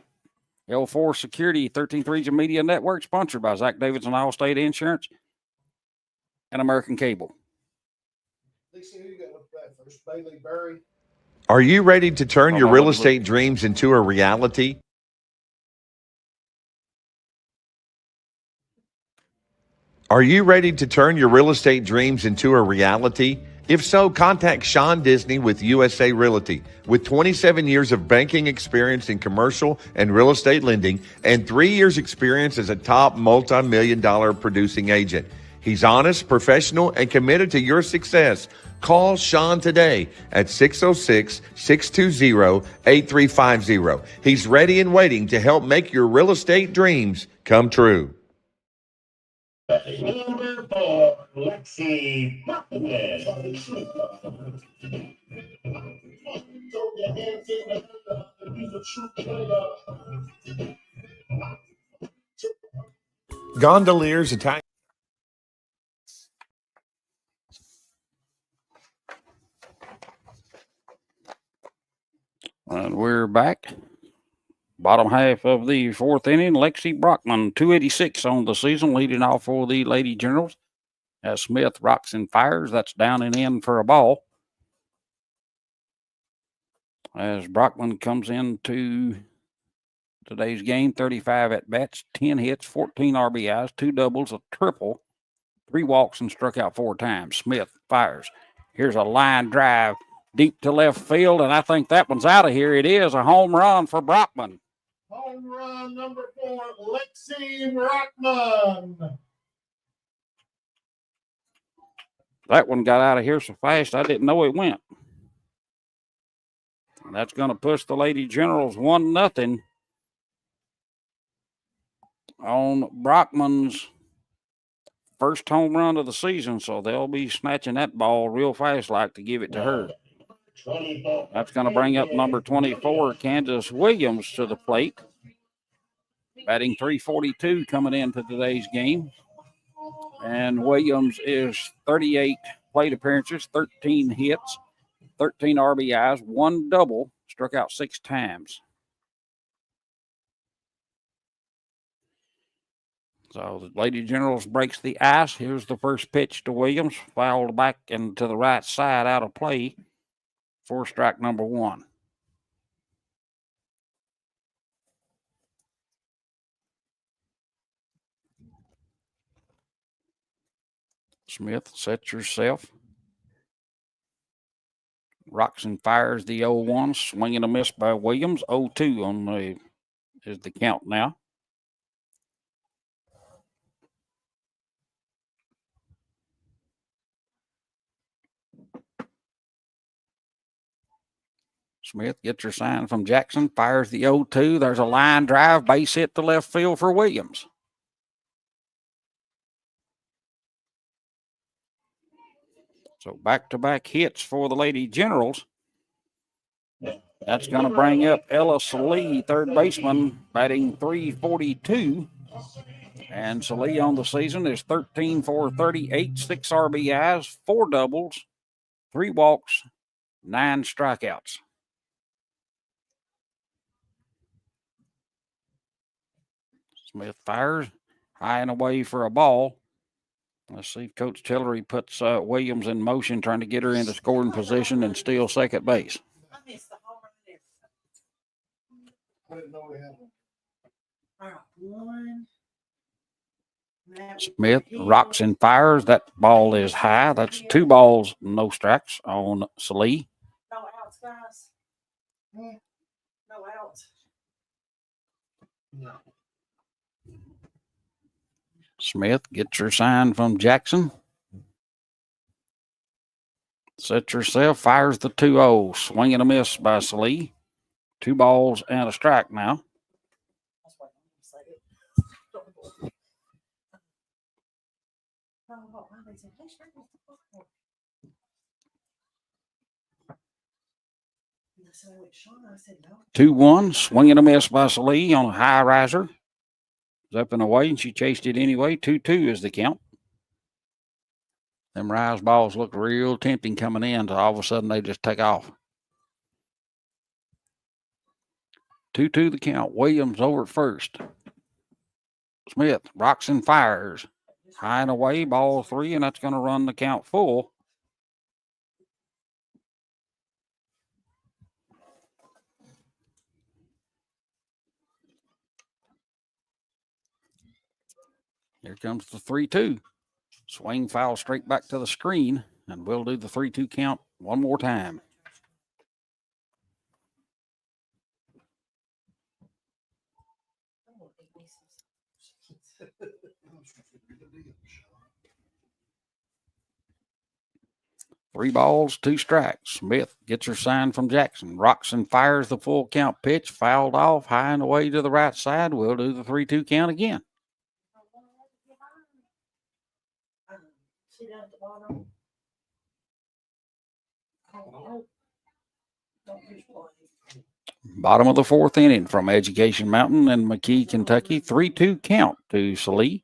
L4 Security, 13th Region Media Network, sponsored by Zach Davidson Allstate Insurance and American Cable. Are you ready to turn your real estate dreams into a reality? Are you ready to turn your real estate dreams into a reality? If so, contact Sean Disney with USA Realty. With 27 years of banking experience in commercial and real estate lending and 3 years experience as a top multi-million-dollar producing agent. He's honest, professional, and committed to your success. Call Sean today at 606-620-8350. He's ready and waiting to help make your real estate dreams come true. Number 4, Lexi Buckman. Gondoliers attack. And we're back. Bottom half of the fourth inning, Lexi Brockman, 286 on the season, leading off for the Lady Generals. As Smith rocks and fires, that's down and in for a ball. As Brockman comes into today's game, 35 at-bats, 10 hits, 14 RBIs, 2 doubles, a triple, 3 walks, and struck out 4 times. Smith fires. Here's a line drive deep to left field, and I think that one's out of here. It is a home run for Brockman. Home run number 4, Lexi Brockman. That one got out of here so fast I didn't know it went. And that's going to push the Lady Generals 1-0 on Brockman's first home run of the season. So they'll be snatching that ball real fast like to give it to her. That's going to bring up number 24, Kansas Williams, to the plate. Batting .342 coming into today's game. And Williams is 38 plate appearances, 13 hits, 13 RBIs, 1 double, struck out 6 times. So the Lady Generals breaks the ice. Here's the first pitch to Williams, fouled back and to the right side, out of play for strike number 1. Smith sets herself. Rocks and fires the 0-1, swing and a miss by Williams. 0-2 on the is the count now. Smith gets her sign from Jackson, fires the 0-2. There's a line drive, base hit to left field for Williams. So back-to-back hits for the Lady Generals. That's going to bring up Ella Salee, third baseman, batting .342. And Salee on the season is 13 for 38, 6 RBIs, 4 doubles, 3 walks, 9 strikeouts. Smith fires high and away for a ball. Let's see if Coach Tillery puts Williams in motion, trying to get her into scoring position and steal second base. I missed the home run there. I didn't know we had one. All right, 1. Smith rocks and fires. That ball is high. That's 2 balls, no strikes on Salee. No outs, guys. No outs. No. Smith gets her sign from Jackson. Sets herself, fires the 2-0. Swing and a miss by Salee. 2 balls and a strike now. So Shauna, I said no. 2-1, swing and a miss by Salee on a high riser. It's up and away, and she chased it anyway. 2-2 is the count. Them rise balls look real tempting coming in, so all of a sudden they just take off. 2-2 the count. Williams over at first. Smith rocks and fires. High and away, ball 3, and that's going to run the count full. Here comes the 3-2. Swing foul straight back to the screen, and we'll do the 3-2 count one more time. Three balls, two strikes. Smith gets her sign from Jackson. Rocks and fires the full count pitch. Fouled off, high and away to the right side. We'll do the 3-2 count again. Bottom of the fourth inning from Education Mountain and McKee, Kentucky. 3-2 count to Salee.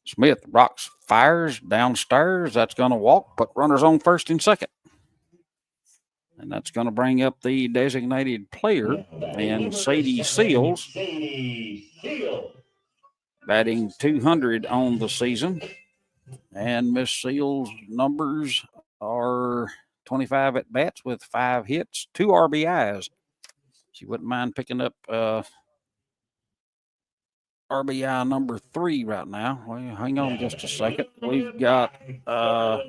Smith rocks, fires downstairs. That's going to walk, put runners on first and second. And that's going to bring up the designated player and Sadie Seals, batting 200 on the season. And Miss Seals' numbers are 25 at bats with 5 hits, 2 RBIs. She wouldn't mind picking up RBI number 3 right now. Well, hang on just a second. We've got a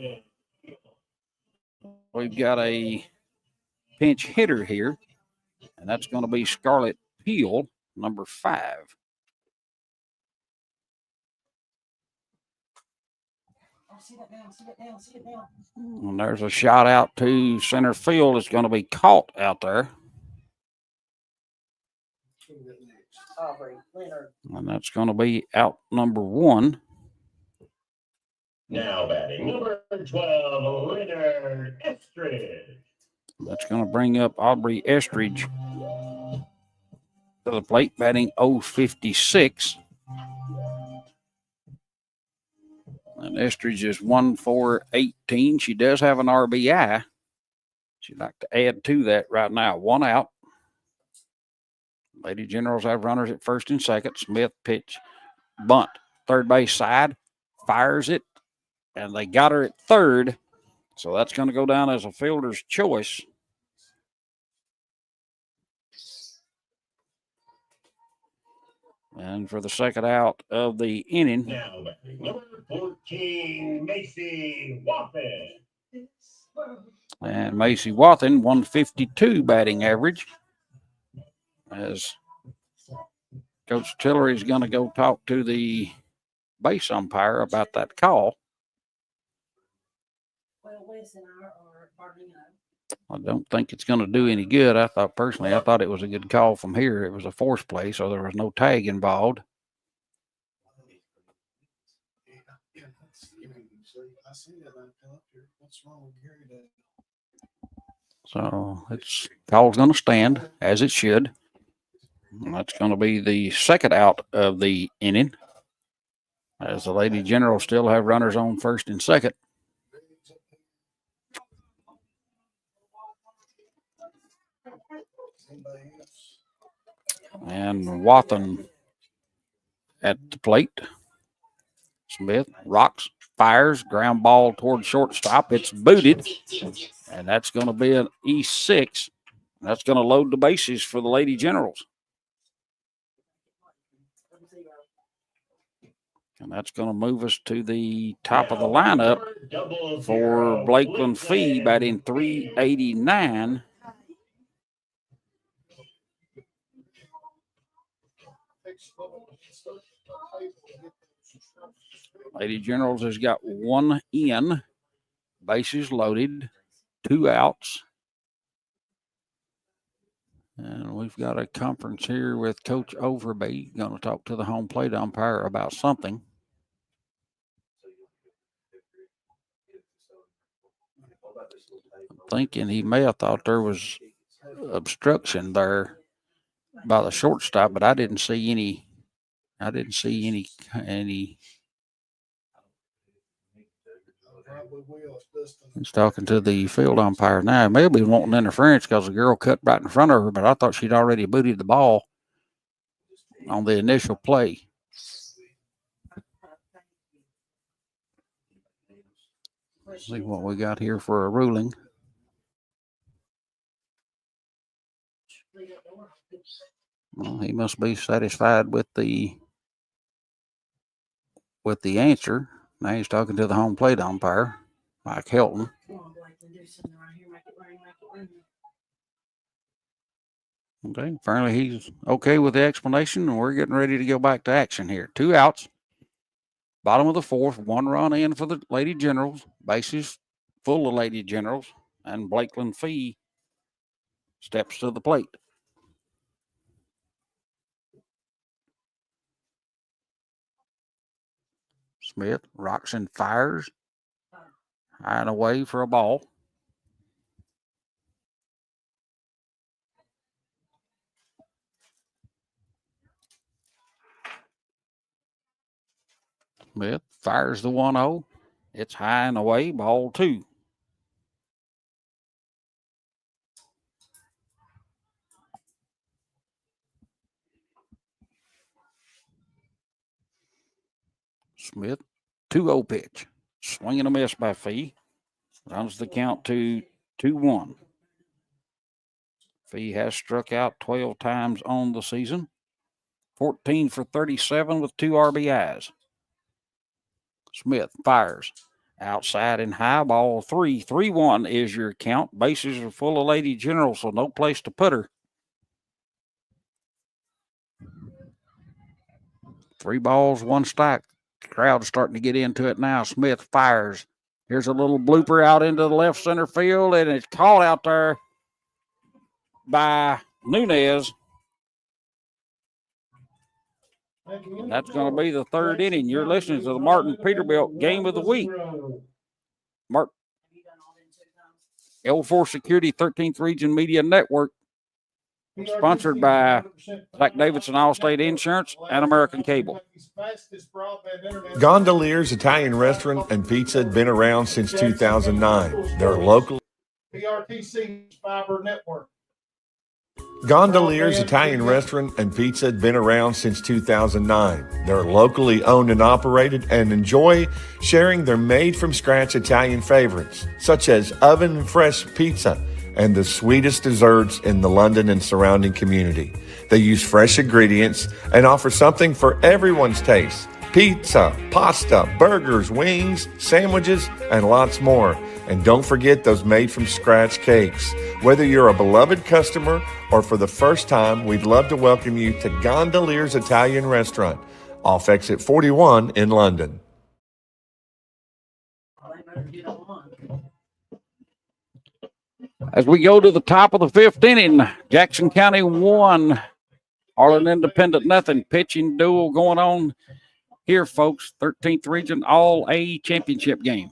pinch hitter here, and that's going to be Scarlett Peel, number 5. And there's a shot out to center field. It's going to be caught out there. And that's going to be out number 1. Now batting number 12, Leonard Estridge. That's going to bring up Aubrey Estridge to the plate, batting 056. And Estridge is 1 for 18. She does have an RBI. She'd like to add to that right now. 1 out. Lady Generals have runners at first and second. Smith pitch, bunt, third base side, fires it, and they got her at third. So that's going to go down as a fielder's choice. And for the second out of the inning. Now batting number 14, Macy Wathen. And Macy Wathen, 152 batting average. As Coach Tillery is going to go talk to the base umpire about that call. I don't think it's going to do any good. I thought it was a good call from here. It was a force play, so there was no tag involved. So it's call's going to stand as it should. And that's going to be the second out of the inning, as the Lady General still have runners on first and second. And Wathen at the plate. Smith rocks, fires, ground ball toward shortstop. It's booted, and that's going to be an E6. That's going to load the bases for the Lady Generals. And that's going to move us to the top of the lineup for Blakeland Fee, batting 389. Lady Generals has got 1 in, bases loaded, 2 outs. And we've got a conference here with Coach Overby, going to talk to the home plate umpire about something. I'm thinking he may have thought there was obstruction there by the shortstop, but I didn't see any. He's talking to the field umpire now. Maybe wanting interference because the girl cut right in front of her, but I thought she'd already booted the ball on the initial play. Let's see what we got here for a ruling. Well, he must be satisfied with the answer. Now he's talking to the home plate umpire, Mike Hilton. Come on, Blakely, do something right here. Make it rain, make it rain. Okay, apparently he's okay with the explanation, and we're getting ready to go back to action here. 2 outs. Bottom of the 4th, 1 run in for the Lady Generals. Bases full of Lady Generals, and Blakeland Fee steps to the plate. Smith rocks and fires. High and away for a ball. Smith fires the 1-0. It's high and away, ball 2. Smith, 2-0 pitch. Swing and a miss by Fee. Runs the count to 2-1. Fee has struck out 12 times on the season. 14 for 37 with 2 RBIs. Smith fires. Outside and high, ball 3. 3-1 is your count. Bases are full of Lady General, so no place to put her. 3 balls, 1 strike. The crowd's starting to get into it now. Smith fires. Here's a little blooper out into the left center field, and it's caught out there by Nunez. And that's going to be the 3rd inning. You're listening to the Martin Peterbilt Game of the Week. Mark L4 Security 13th Region Media Network, sponsored by Zach Davidson Allstate Insurance and American Cable. Gondolier's Italian Restaurant and Pizza had been around since 2009. They're local. PRTC Fiber Network. Gondolier's Italian Restaurant and Pizza had been around since 2009. They're locally owned and operated and enjoy sharing their made-from-scratch Italian favorites, such as oven-fresh pizza and the sweetest desserts in the London and surrounding community. They use fresh ingredients and offer something for everyone's taste. Pizza, pasta, burgers, wings, sandwiches, and lots more. And don't forget those made-from-scratch cakes. Whether you're a beloved customer or for the first time, we'd love to welcome you to Gondolier's Italian Restaurant, off exit 41 in London. As we go to the top of the 5th inning, Jackson County 1, Harlan Independent nothing. Pitching duel going on here, folks. 13th Region All-A Championship game.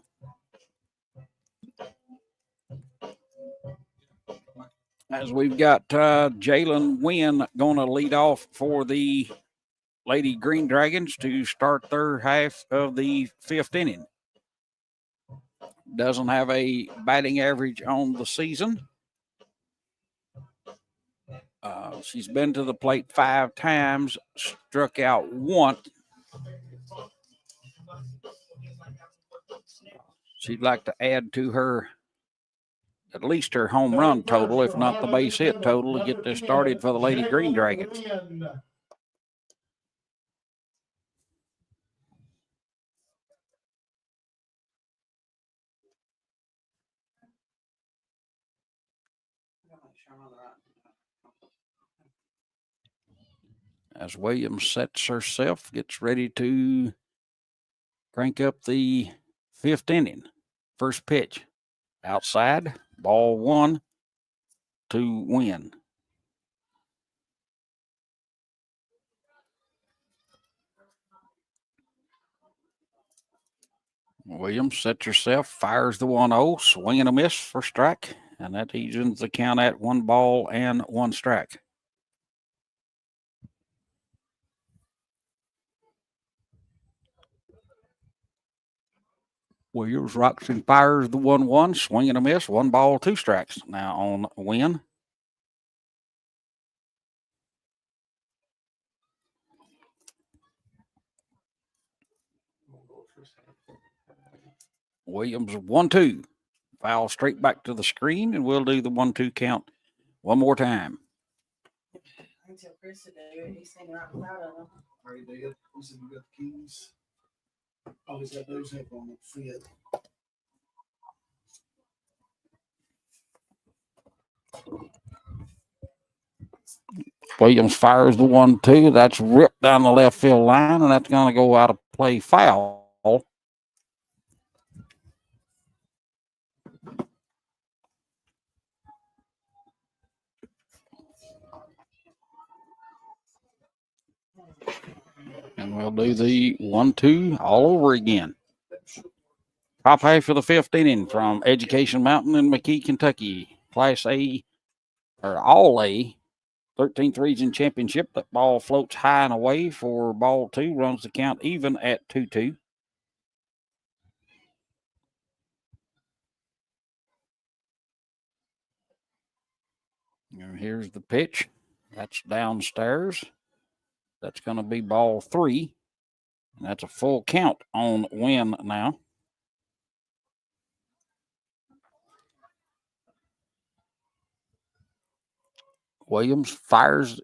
As we've got Jalen Wynn going to lead off for the Lady Green Dragons to start their half of the 5th inning. Doesn't have a batting average on the season. She's been to the plate 5 times, struck out 1. She'd like to add to her at least her home run total, if not the base hit total, to get this started for the Lady Green Dragons. As Williams sets herself, gets ready to crank up the 5th inning. First pitch. Outside, ball 1 to Win. Williams sets herself, fires the 1-0, swing and a miss for strike, and that evens the count at 1 ball and 1 strike. Williams rocks and fires the 1-1, swing and a miss, 1 ball, 2 strikes. Now on Win. Williams 1-2. Foul straight back to the screen, and we'll do the 1-2 count one more time. Until Chris would do it, he seemed right proud of him. Are you dead? You said you got the keys. Always got those up on the fit. Williams fires the 1-2. That's ripped down the left field line, and that's going to go out of play foul. And we'll do the 1-2 all over again. Top half of the fifth inning from Education Mountain in McKee, Kentucky. Class A, or All A, 13th Region Championship. That ball floats high and away for ball 2. Runs the count even at 2-2. And here's the pitch. That's downstairs. That's going to be ball 3. And that's a full count on Win now. Williams fires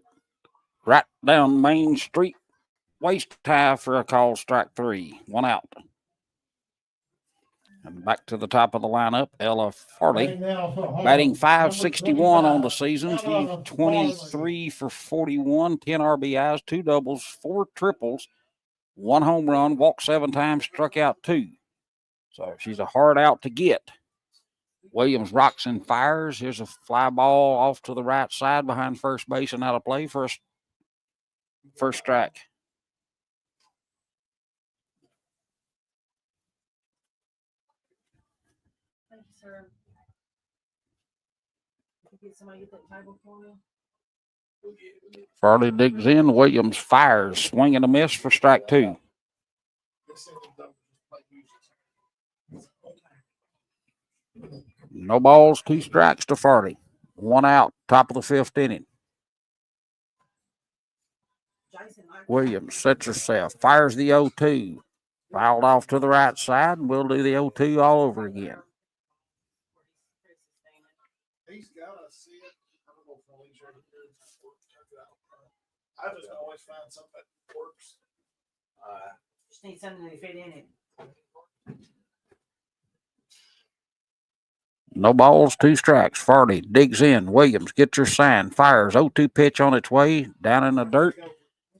right down Main Street. Waist high for a call, strike 3. 1 out. And back to the top of the lineup, Ella Farley. Batting .561 on the season. She's 23 for 41, 10 RBIs, 2 doubles, 4 triples, 1 home run, walked 7 times, struck out 2. So she's a hard out to get. Williams rocks and fires. Here's a fly ball off to the right side behind first base and out of play for a first strike. Thank you, sir. Get somebody to get that table for you. Farley digs in. Williams fires. Swing and a miss for strike 2. No balls, 2 strikes to Farley. 1 out, top of the 5th inning. Williams sets herself, fires the 0-2. Fouled off to the right side, and we'll do the 0-2 all over again. He's got to see it. I don't know if Felicia I just always find something that works. Just need something to fit in it. No balls, 2 strikes. Farley digs in. Williams gets her sign, fires. 0-2 pitch on its way, down in the dirt.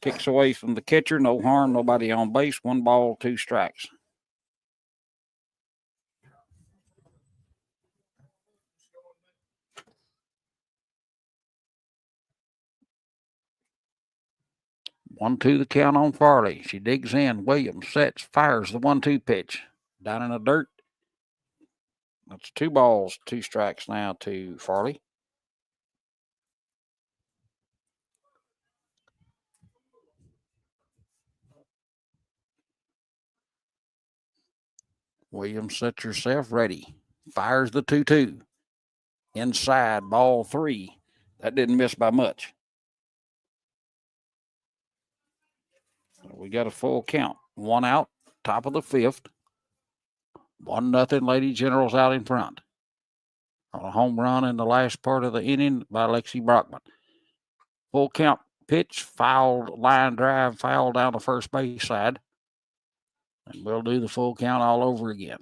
Kicks away from the catcher. No harm, nobody on base. 1 ball, 2 strikes. One, 2 the count on Farley. She digs in. Williams sets, fires the 1-2 pitch. Down in the dirt. That's 2 balls, 2 strikes now to Farley. Williams sets herself ready. Fires the 2-2. Inside, ball 3. That didn't miss by much. We got a full count. 1 out, top of the 5th. 1-0 Lady Generals out in front. On a home run in the last part of the inning by Lexi Brockman. Full count pitch, fouled line drive, foul down the first base side. And we'll do the full count all over again.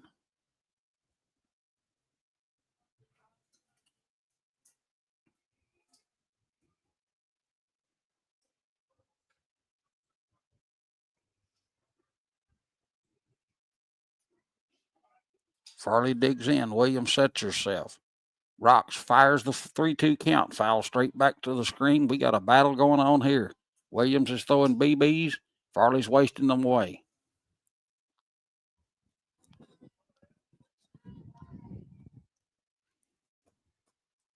Farley digs in. Williams sets herself. Rocks, fires the 3-2 count. Foul straight back to the screen. We got a battle going on here. Williams is throwing BBs. Farley's wasting them away.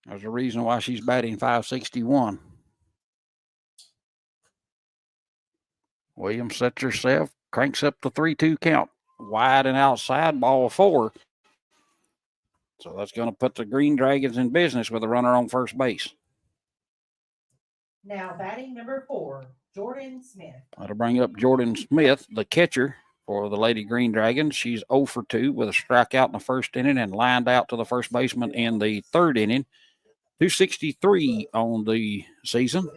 There's a reason why she's batting .561. Williams sets herself, cranks up the 3-2 count. Wide and outside, ball 4. So that's going to put the Green Dragons in business with a runner on first base. Now batting number 4, Jordan Smith. That'll bring up Jordan Smith, the catcher for the Lady Green Dragons. She's 0 for 2 with a strikeout in the first inning and lined out to the first baseman in the 3rd inning. 263 on the season.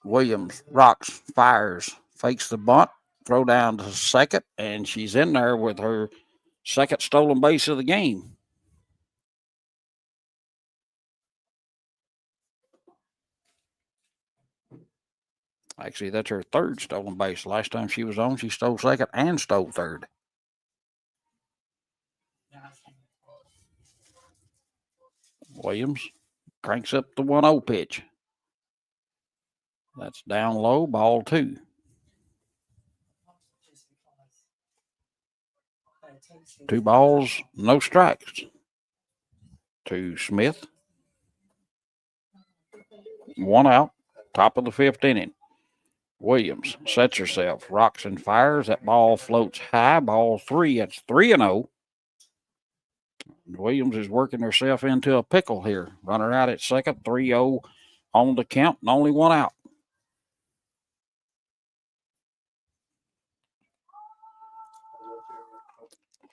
Williams rocks, fires, fakes the bunt, throw down to second, and she's in there with her second stolen base of the game. Actually, that's her third stolen base. Last time she was on, she stole second and stole third. Williams cranks up the 1-0 pitch. That's down low, ball 2. Two balls, no strikes. To Smith. 1 out, top of the 5th inning. Williams sets herself, rocks and fires. That ball floats high, ball 3. It's 3-0. Williams is working herself into a pickle here. Runner out at second, 3-0 on the count, and only 1 out.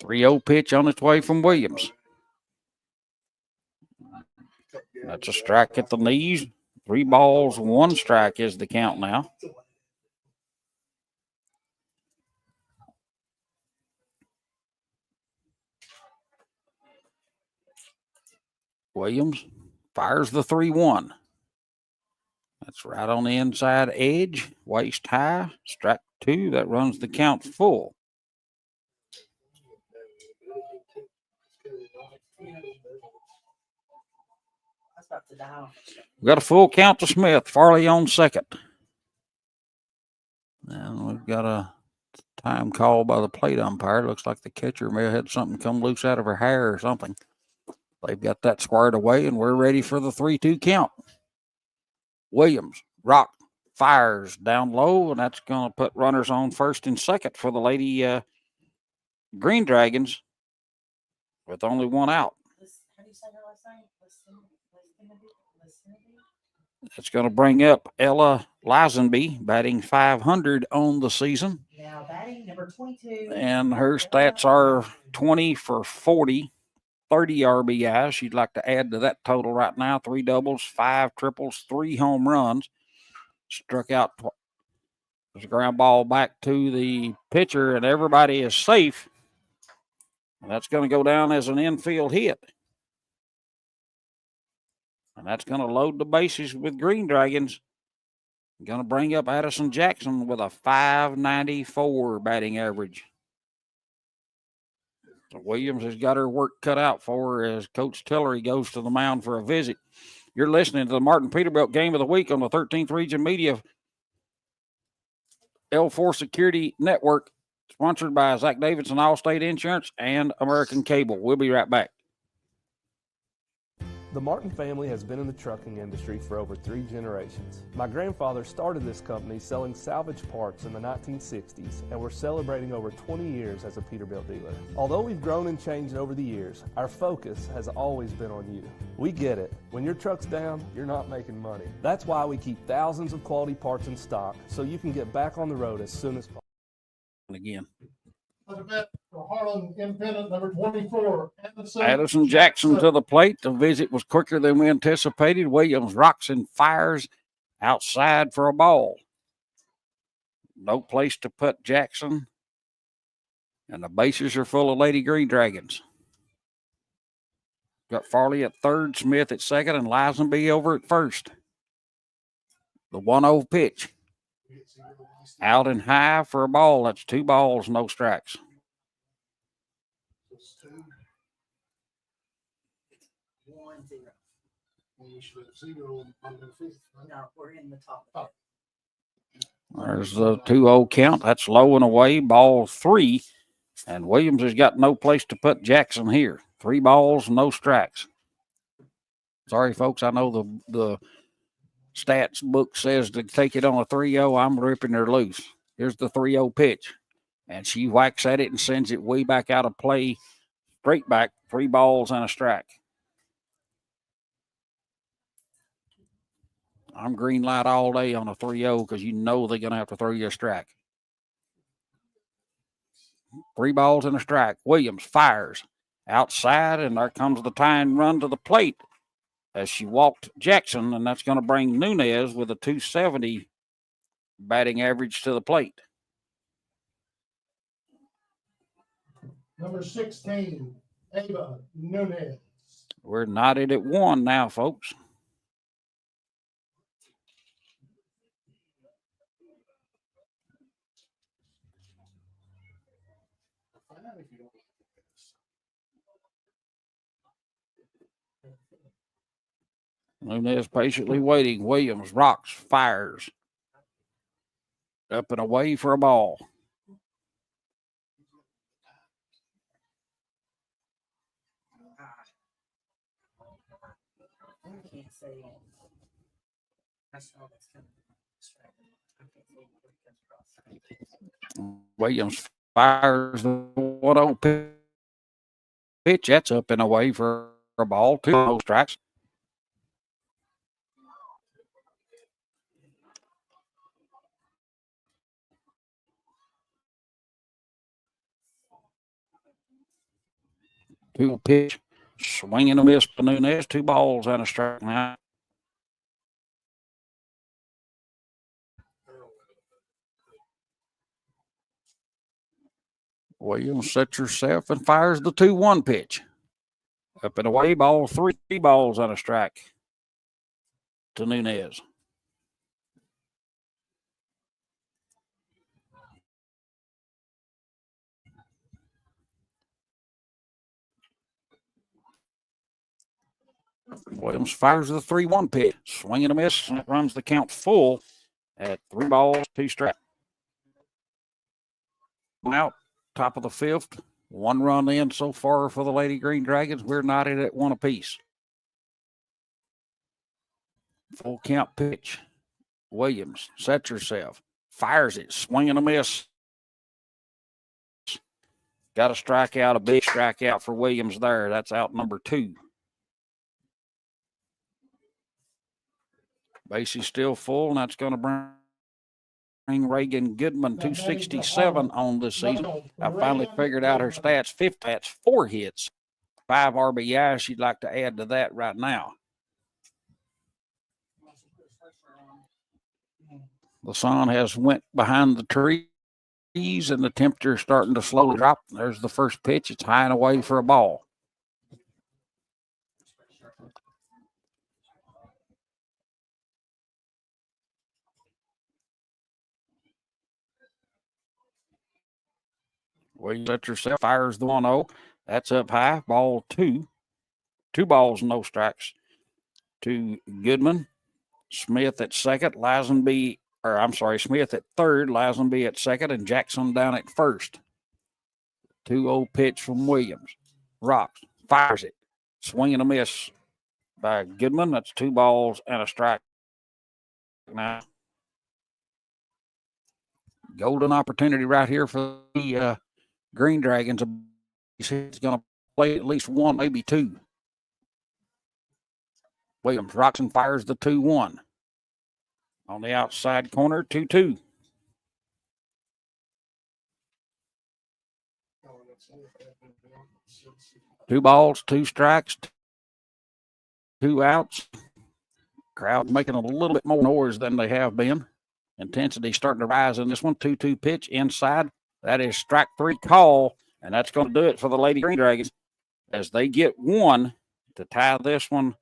.30 pitch on its way from Williams. That's a strike at the knees. 3 balls, 1 strike is the count now. Williams fires the 3-1. That's right on the inside edge, waist high, strike 2. That runs the count full. We got a full count to Smith. Farley on second. And we've got a time call by the plate umpire. Looks like the catcher may have had something come loose out of her hair or something. They've got that squared away, and we're ready for the 3-2 count. Williams, rock, fires down low, and that's going to put runners on first and second for the Lady Green Dragons with only 1 out. How do you say her last name? That's going to bring up Ella Lisenby, batting 500 on the season. Now batting number 22. And her stats are 20 for 40, 30 RBIs. She'd like to add to that total right now. 3 doubles, 5 triples, 3 home runs. Struck out. There's a ground ball back to the pitcher, and everybody is safe. And that's going to go down as an infield hit. And that's going to load the bases with Green Dragons. Going to bring up Addison Jackson with a .594 batting average. So Williams has got her work cut out for her as Coach Tillery goes to the mound for a visit. You're listening to the Martin Peterbilt Game of the Week on the 13th Region Media L4 Security Network, sponsored by Zach Davidson Allstate Insurance and American Cable. We'll be right back. The Martin family has been in the trucking industry for over 3 generations. My grandfather started this company selling salvage parts in the 1960s, and we're celebrating over 20 years as a Peterbilt dealer. Although we've grown and changed over the years, our focus has always been on you. We get it. When your truck's down, you're not making money. That's why we keep thousands of quality parts in stock so you can get back on the road as soon as possible. Again. For Harlan Independent, number 24. Addison Jackson to the plate. The visit was quicker than we anticipated. Williams rocks and fires outside for a ball. No place to put Jackson. And the bases are full of Lady Green Dragons. Got Farley at third, Smith at second, and Lisenby over at first. The 1-0 pitch. Out and high for a ball. That's 2 balls, no strikes. No, we're in the top. There's the 2-0 count. That's low and away. Ball 3. And Williams has got no place to put Jackson here. 3 balls, no strikes. Sorry, folks. I know the stats book says to take it on a 3-0. I'm ripping her loose. Here's the 3-0 pitch. And she whacks at it and sends it way back out of play. Straight back. 3 balls and a strike. I'm green light all day on a 3-0 because you know they're going to have to throw you a strike. 3 balls and a strike. Williams fires outside, and there comes the tying run to the plate as she walked Jackson, and that's going to bring Nunez with a .270 batting average to the plate. Number 16, Ava Nunez. We're knotted at 1 now, folks. Nunez patiently waiting. Williams rocks, fires. Up and away for a ball. I can't see it. That's all that's coming. I can't see it when it comes across. Williams fires the 1-0 pitch. That's up and away for a ball. 2 strikes. Two pitch, swing and a miss for Nunez. 2 balls and a strike now. Williams sets herself and fires the 2-1 pitch. Up and away, ball 3 balls and a strike to Nunez. Williams fires the 3-1 pitch. Swing and a miss, and it runs the count full at 3 balls, 2 strikes. Out, top of the 5th. 1 run in so far for the Lady Green Dragons. We're knotted at 1 apiece. Full count pitch. Williams sets herself, fires it, swing and a miss. Got a strikeout, a big strikeout for Williams there. That's out number 2. Bases still full, and that's going to bring Reagan Goodman 267 on this season. I finally figured out her stats. 5 hits, 4 hits, 5 RBIs. She'd like to add to that right now. The sun has went behind the trees, and the temperature is starting to slowly drop. There's the first pitch. It's high and away for a ball. Williams sets herself, fires the 1-0. That's up high. Ball 2. 2 balls, no strikes to Goodman. Smith at second. Smith at third. Lazenby at second, and Jackson down at first. 2-0 pitch from Williams. Rocks, fires it. Swing and a miss by Goodman. That's 2 balls and a strike. Now, golden opportunity right here for the Green Dragons. He's going to play at least 1, maybe 2. Williams rocks and fires the 2-1. On the outside corner, 2-2. Two balls, 2 strikes, 2 outs. Crowd making a little bit more noise than they have been. Intensity starting to rise in this one. 2-2 pitch inside. That is strike 3 call, and that's going to do it for the Lady Green Dragons as they get 1 to tie this one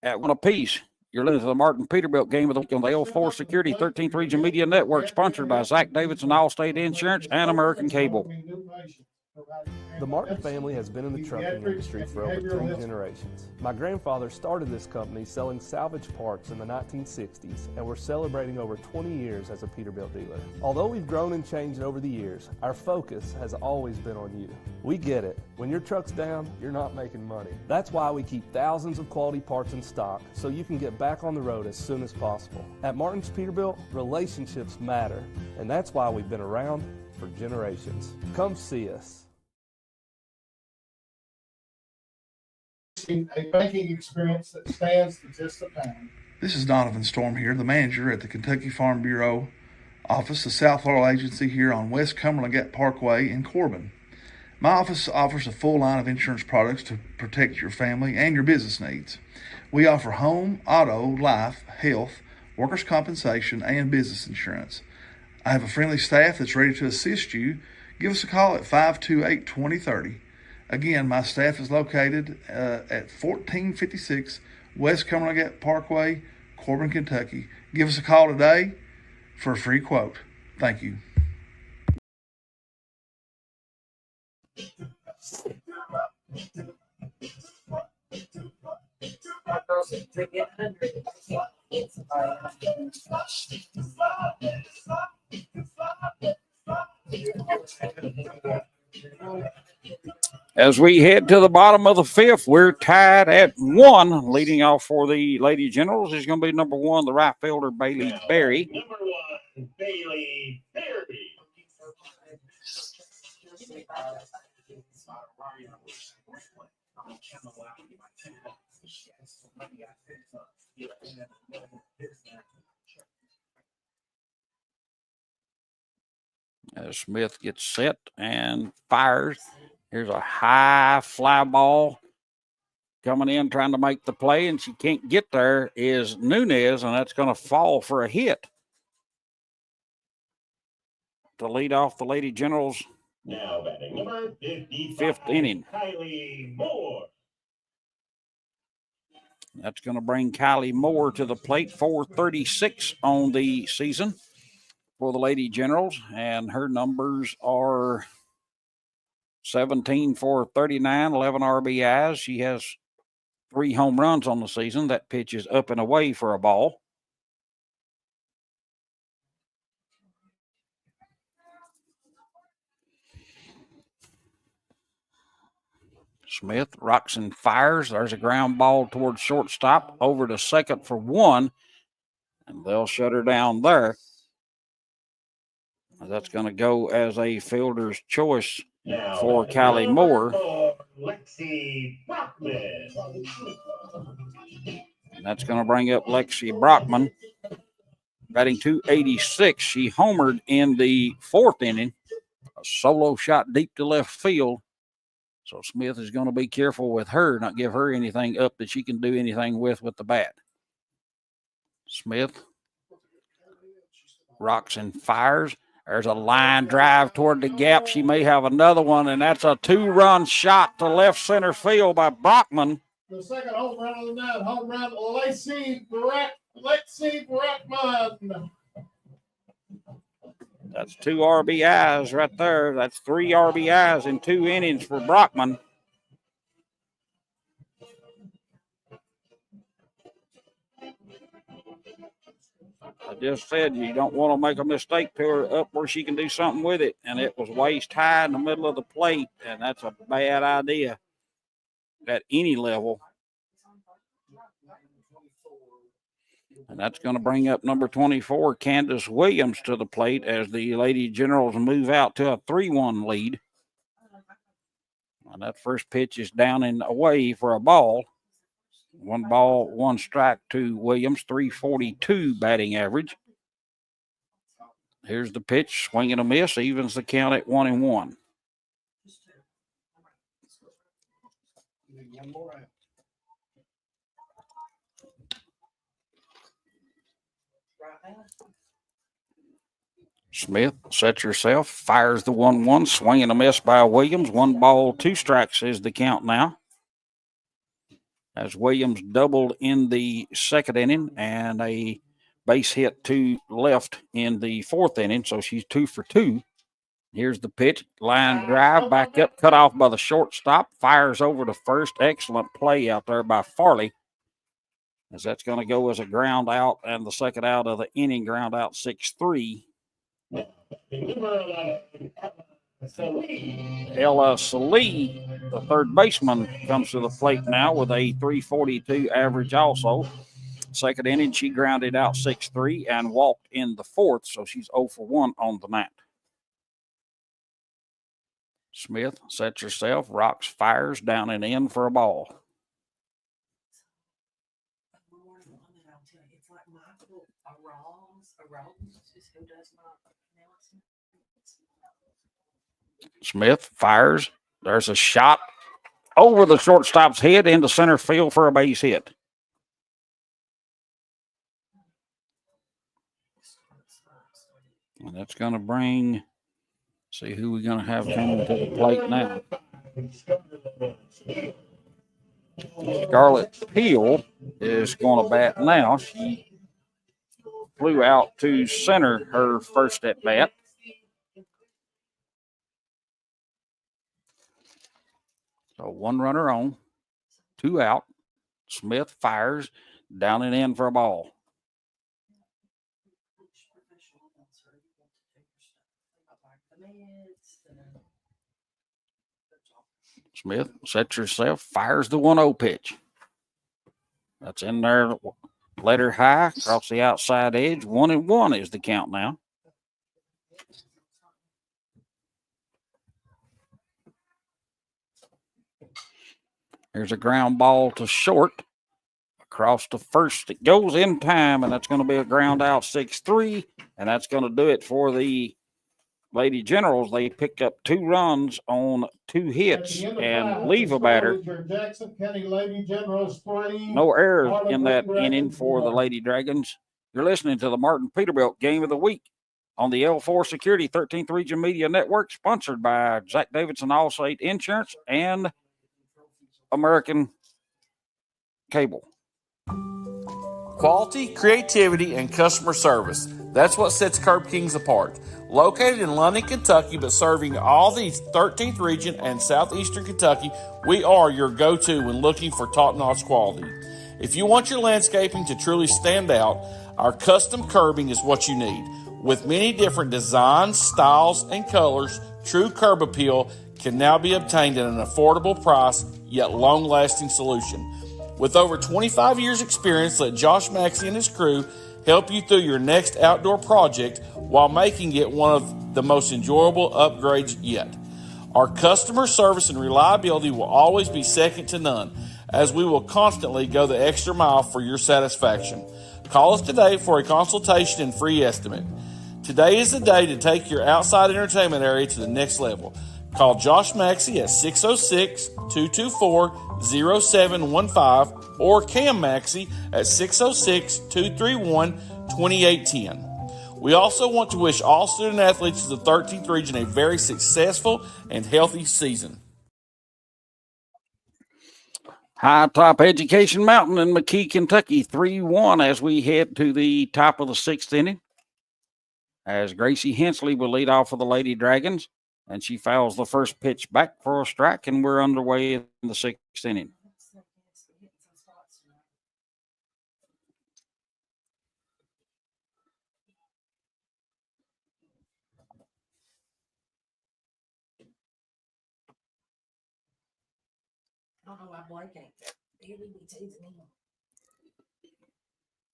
at 1 apiece. You're listening to the Martin Peterbilt Game of the Week on the L4 Security 13th Region Media Network, sponsored by Zach Davidson, Allstate Insurance, and American Cable. The Martin family has been in the trucking industry for over 3 generations. My grandfather started this company selling salvage parts in the 1960s, and we're celebrating over 20 years as a Peterbilt dealer. Although we've grown and changed over the years, our focus has always been on you. We get it. When your truck's down, you're not making money. That's why we keep thousands of quality parts in stock so you can get back on the road as soon as possible. At Martin's Peterbilt, relationships matter, and that's why we've been around for generations. Come see us. A banking experience that stands the test of time. This is Donovan Storm here, the manager at the Kentucky Farm Bureau office, the South Laurel Agency here on West Cumberland Gap Parkway in Corbin. My office offers a full line of insurance products to protect your family and your business needs. We offer home, auto, life, health, workers' compensation, and business insurance. I have a friendly staff that's ready to assist you. Give us a call at 528-2030. Again, my staff is located at 1456 West Cumberland Gap Parkway, Corbin, Kentucky. Give us a call today for a free quote. Thank you. As we head to the bottom of the fifth, we're tied at 1. Leading off for the Lady Generals is going to be number 1, the right fielder, Bailey Berry. Number 1, Bailey Berry. As Smith gets set and fires. Here's a high fly ball coming in, trying to make the play, and she can't get there, is Nunez, and that's going to fall for a hit to lead off the Lady Generals. Now batting number 55, fifth inning. Kylie Moore. That's going to bring Kylie Moore to the plate, 436 on the season for the Lady Generals, and her numbers are 17 for 39, 11 RBIs. She has 3 home runs on the season. That pitch is up and away for a ball. Smith rocks and fires. There's a ground ball towards shortstop, over to second for 1, and they'll shut her down there. That's going to go as a fielder's choice Now, for Kylie Moore. Lexi Brockman. And that's going to bring up Lexi Brockman, batting 286. She homered in the 4th inning, a solo shot deep to left field. So Smith is going to be careful with her, not give her anything up that she can do anything with the bat. Smith rocks and fires. There's a line drive toward the gap. She may have another one, and that's a 2-run shot to left center field by Brockman. The second home run of the night, home run, Lexi Brockman. That's 2 RBIs right there. That's 3 RBIs in 2 innings for Brockman. I just said you don't want to make a mistake to her up where she can do something with it, and it was waist high in the middle of the plate, and that's a bad idea at any level. And that's going to bring up number 24, Candace Williams, to the plate as the Lady Generals move out to a 3-1 lead. And that first pitch is down and away for a ball. 1 ball, 1 strike to Williams, 342 batting average. Here's the pitch, swing and a miss, evens the count at 1-1. Smith sets herself, fires the 1-1, swing and a miss by Williams. 1 ball, 2 strikes is the count now. As Williams doubled in the 2nd inning and a base hit to left in the 4th inning, so she's 2 for 2. Here's the pitch, line drive, back up, cut off by the shortstop, fires over to first. Excellent play out there by Farley, as that's going to go as a ground out, and the second out of the inning, ground out 6-3. Ella Salee, the third baseman, comes to the plate now with a 342 average also. 2nd inning, she grounded out 6-3 and walked in the 4th, so she's 0 for 1 on the night. Smith sets herself, rocks, fires, down and in for a ball. Smith fires. There's a shot over the shortstop's head into center field for a base hit. And that's going to bring, see who we're going to have coming to the plate now. Scarlett Peel is going to bat now. She flew out to center her first at bat. So 1 runner on, 2 out. Smith fires down and in for a ball. Smith sets herself, fires the 1-0 pitch. That's in there. Let her high across the outside edge. 1-1 is the count now. Here's a ground ball to short. Across to first. It goes in time, and that's going to be a ground out 6-3. And that's going to do it for the Lady Generals. They picked up 2 runs on 2 hits and leave a batter. Jackson County Lady Generals 3. No errors in that inning for the Lady Dragons. You're listening to the Martin Peterbilt Game of the Week on the L4 Security 13th Region Media Network, sponsored by Zach Davidson Allstate Insurance and American Cable. Quality, creativity, and customer service. That's what sets Curb Kings apart. Located in London, Kentucky, but serving all the 13th region and southeastern Kentucky, we are your go-to when looking for top-notch quality. If you want your landscaping to truly stand out, our custom curbing is what you need. With many different designs, styles, and colors, true curb appeal can now be obtained at an affordable price, yet long-lasting solution. With over 25 years experience, let Josh Maxey and his crew help you through your next outdoor project while making it one of the most enjoyable upgrades yet. Our customer service and reliability will always be second to none, as we will constantly go the extra mile for your satisfaction. Call us today for a consultation and free estimate. Today is the day to take your outside entertainment area to the next level. Call Josh Maxey at 606-224-0715 or Cam Maxey at 606-231-2810. We also want to wish all student athletes of the 13th region a very successful and healthy season. High Top Education Mountain in McKee, Kentucky, 3-1 as we head to the top of the 6th inning. As Gracie Hensley will lead off for the Lady Dragons, and she fouls the first pitch back for a strike, and we're underway in the 6th inning.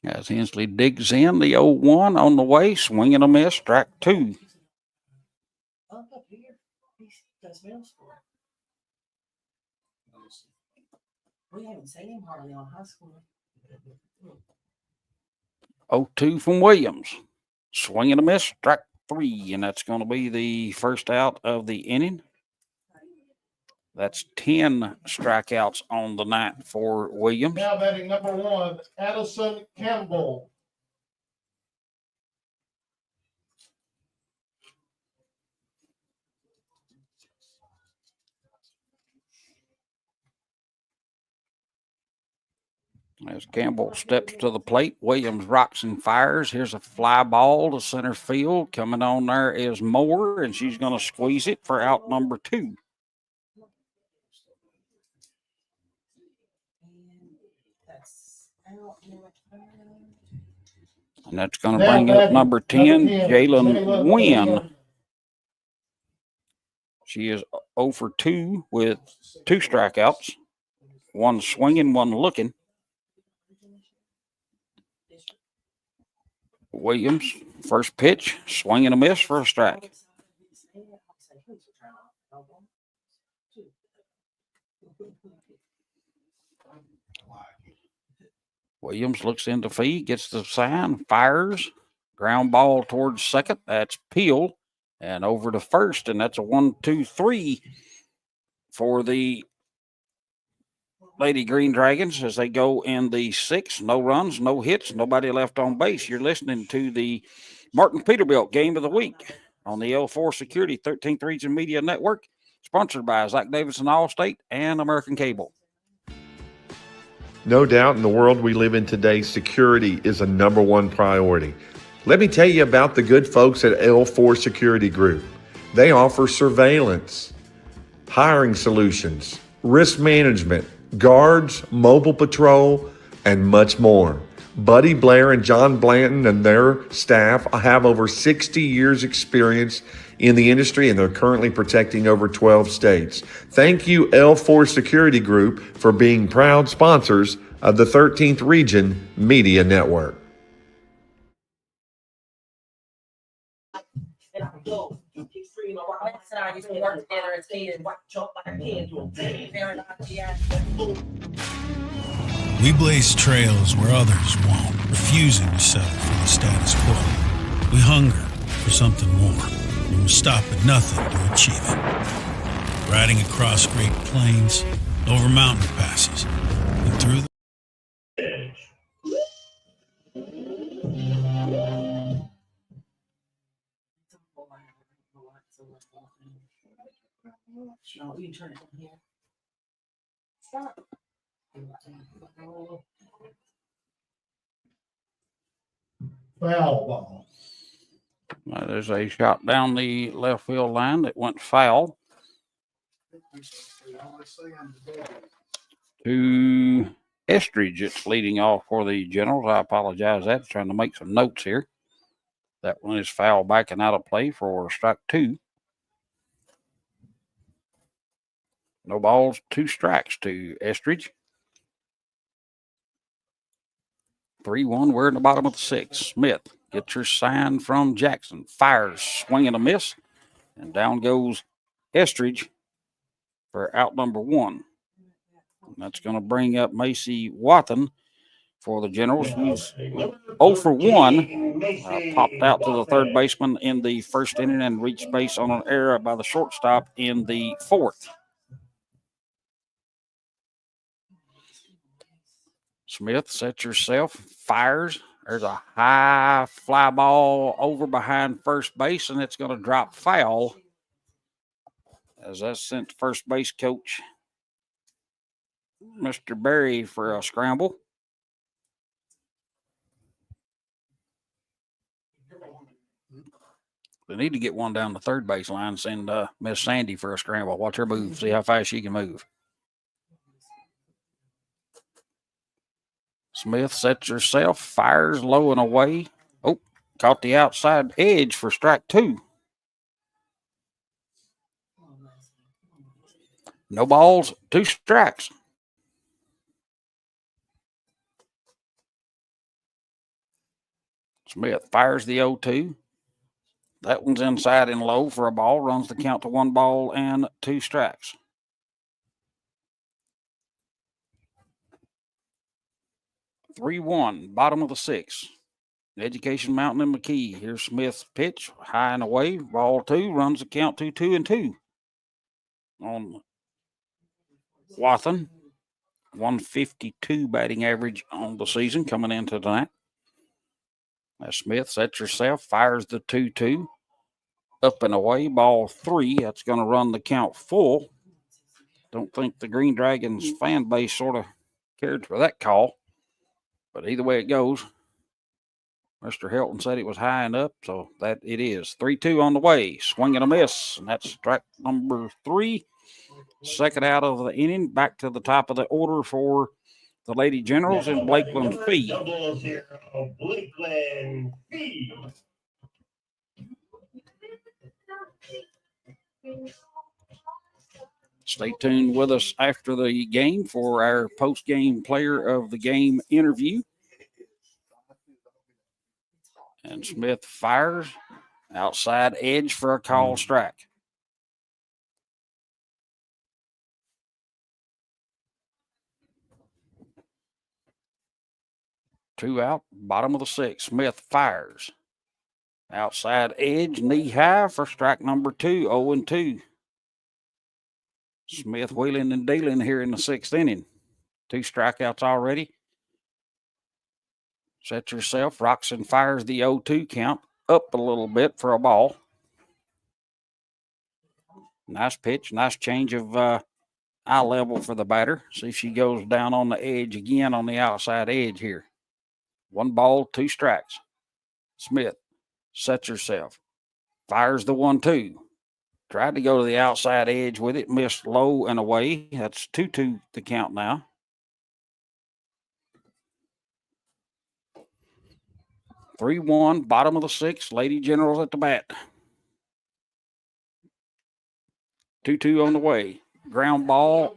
As Hensley digs in, the 0-1 on the way, swing and a miss, strike 2. We haven't seen him hardly on high school. 0-2 from Williams. Swing and a miss, strike 3, and that's going to be the first out of the inning. That's 10 strikeouts on the night for Williams. Now batting number 1, Addison Campbell. As Campbell steps to the plate, Williams rocks and fires. Here's a fly ball to center field. Coming on there is Moore, and she's going to squeeze it for out number 2. And that's going to bring up number 10, Jalen Wynn. She is 0 for 2 with 2 strikeouts. 1 swinging, 1 looking. Williams, first pitch, swing and a miss for a strike. Williams looks into feed, gets the sign, fires, ground ball towards second. That's Peel, and over to first, and that's a 1-2-3 for the Lady Green Dragons as they go in the 6th. No runs, no hits, nobody left on base. You're listening to the Martin Peterbilt Game of the Week on the L4 Security 13th Region Media Network, sponsored by Zach Davidson Allstate and American Cable. No doubt in the world we live in today, security is a number one priority. Let me tell you about the good folks at L4 Security Group. They offer surveillance, hiring solutions, risk management, guards, mobile patrol, and much more. Buddy Blair and John Blanton and their staff have over 60 years experience in the industry, and they're currently protecting over 12 states. Thank you, L4 Security Group, for being proud sponsors of the 13th Region Media Network. We blaze trails where others won't, refusing to settle for the status quo. We hunger for something more, and we'll stop at nothing to achieve it. Riding across great plains, over mountain passes, and through the No, you turn it on here. Stop. Foul ball. There's a shot down the left field line that went foul to Estridge. It's leading off for the Generals. I apologize. That's trying to make some notes here. That one is foul, backing out of play for strike two. No balls, 2 strikes to Estridge. 3-1. We're in the bottom of the 6th. Smith gets your sign from Jackson. Fires, swing and a miss. And down goes Estridge for out number 1. And that's going to bring up Macy Wathen for the Generals, who's 0 for 1. Popped out to the third baseman in the first inning and reached base on an error by the shortstop in the 4th. Smith sets herself, fires. There's a high fly ball over behind first base, and it's going to drop foul as that's sent to first base coach Mr. Berry for a scramble. They need to get one down the third base line, send Miss Sandy for a scramble. Watch her move, see how fast she can move. Smith sets herself, fires low and away. Oh, caught the outside edge for strike 2. No balls, 2 strikes. Smith fires the 0-2. That one's inside and low for a ball. Runs the count to 1 ball and 2 strikes. 3-1, bottom of the 6th. Education Mountain and McKee. Here's Smith's pitch, high and away. Ball 2, runs the count to 2-2. On Wathen, 152 batting average on the season coming into tonight. As Smith sets herself, fires the 2-2. Up and away, ball 3. That's going to run the count full. Don't think the Green Dragons fan base sort of cared for that call. But either way it goes, Mr. Helton said it was high and up, so that it is. 3-2 on the way. Swing and a miss, and that's strike number 3. Second out of the inning. Back to the top of the order for the Lady Generals and Blakeland Fee. Blakeland Fee. Stay tuned with us after the game for our post-game player of the game interview. And Smith fires outside edge for a call strike. Two out, bottom of the 6th. Smith fires outside edge, knee high for strike number 2, 0-2. Smith wheeling and dealing here in the 6th inning. 2 strikeouts already. Sets herself, rocks and fires the 0-2 count. up a little bit for a ball. Nice pitch, nice change of eye level for the batter. See if she goes down on the edge again on the outside edge here. 1 ball, 2 strikes. Smith sets herself, fires the 1-2. Tried to go to the outside edge with it, missed low and away. That's 2-2 the count now. Three one, bottom of the 6th. Lady Generals at the bat. 2-2 on the way. Ground ball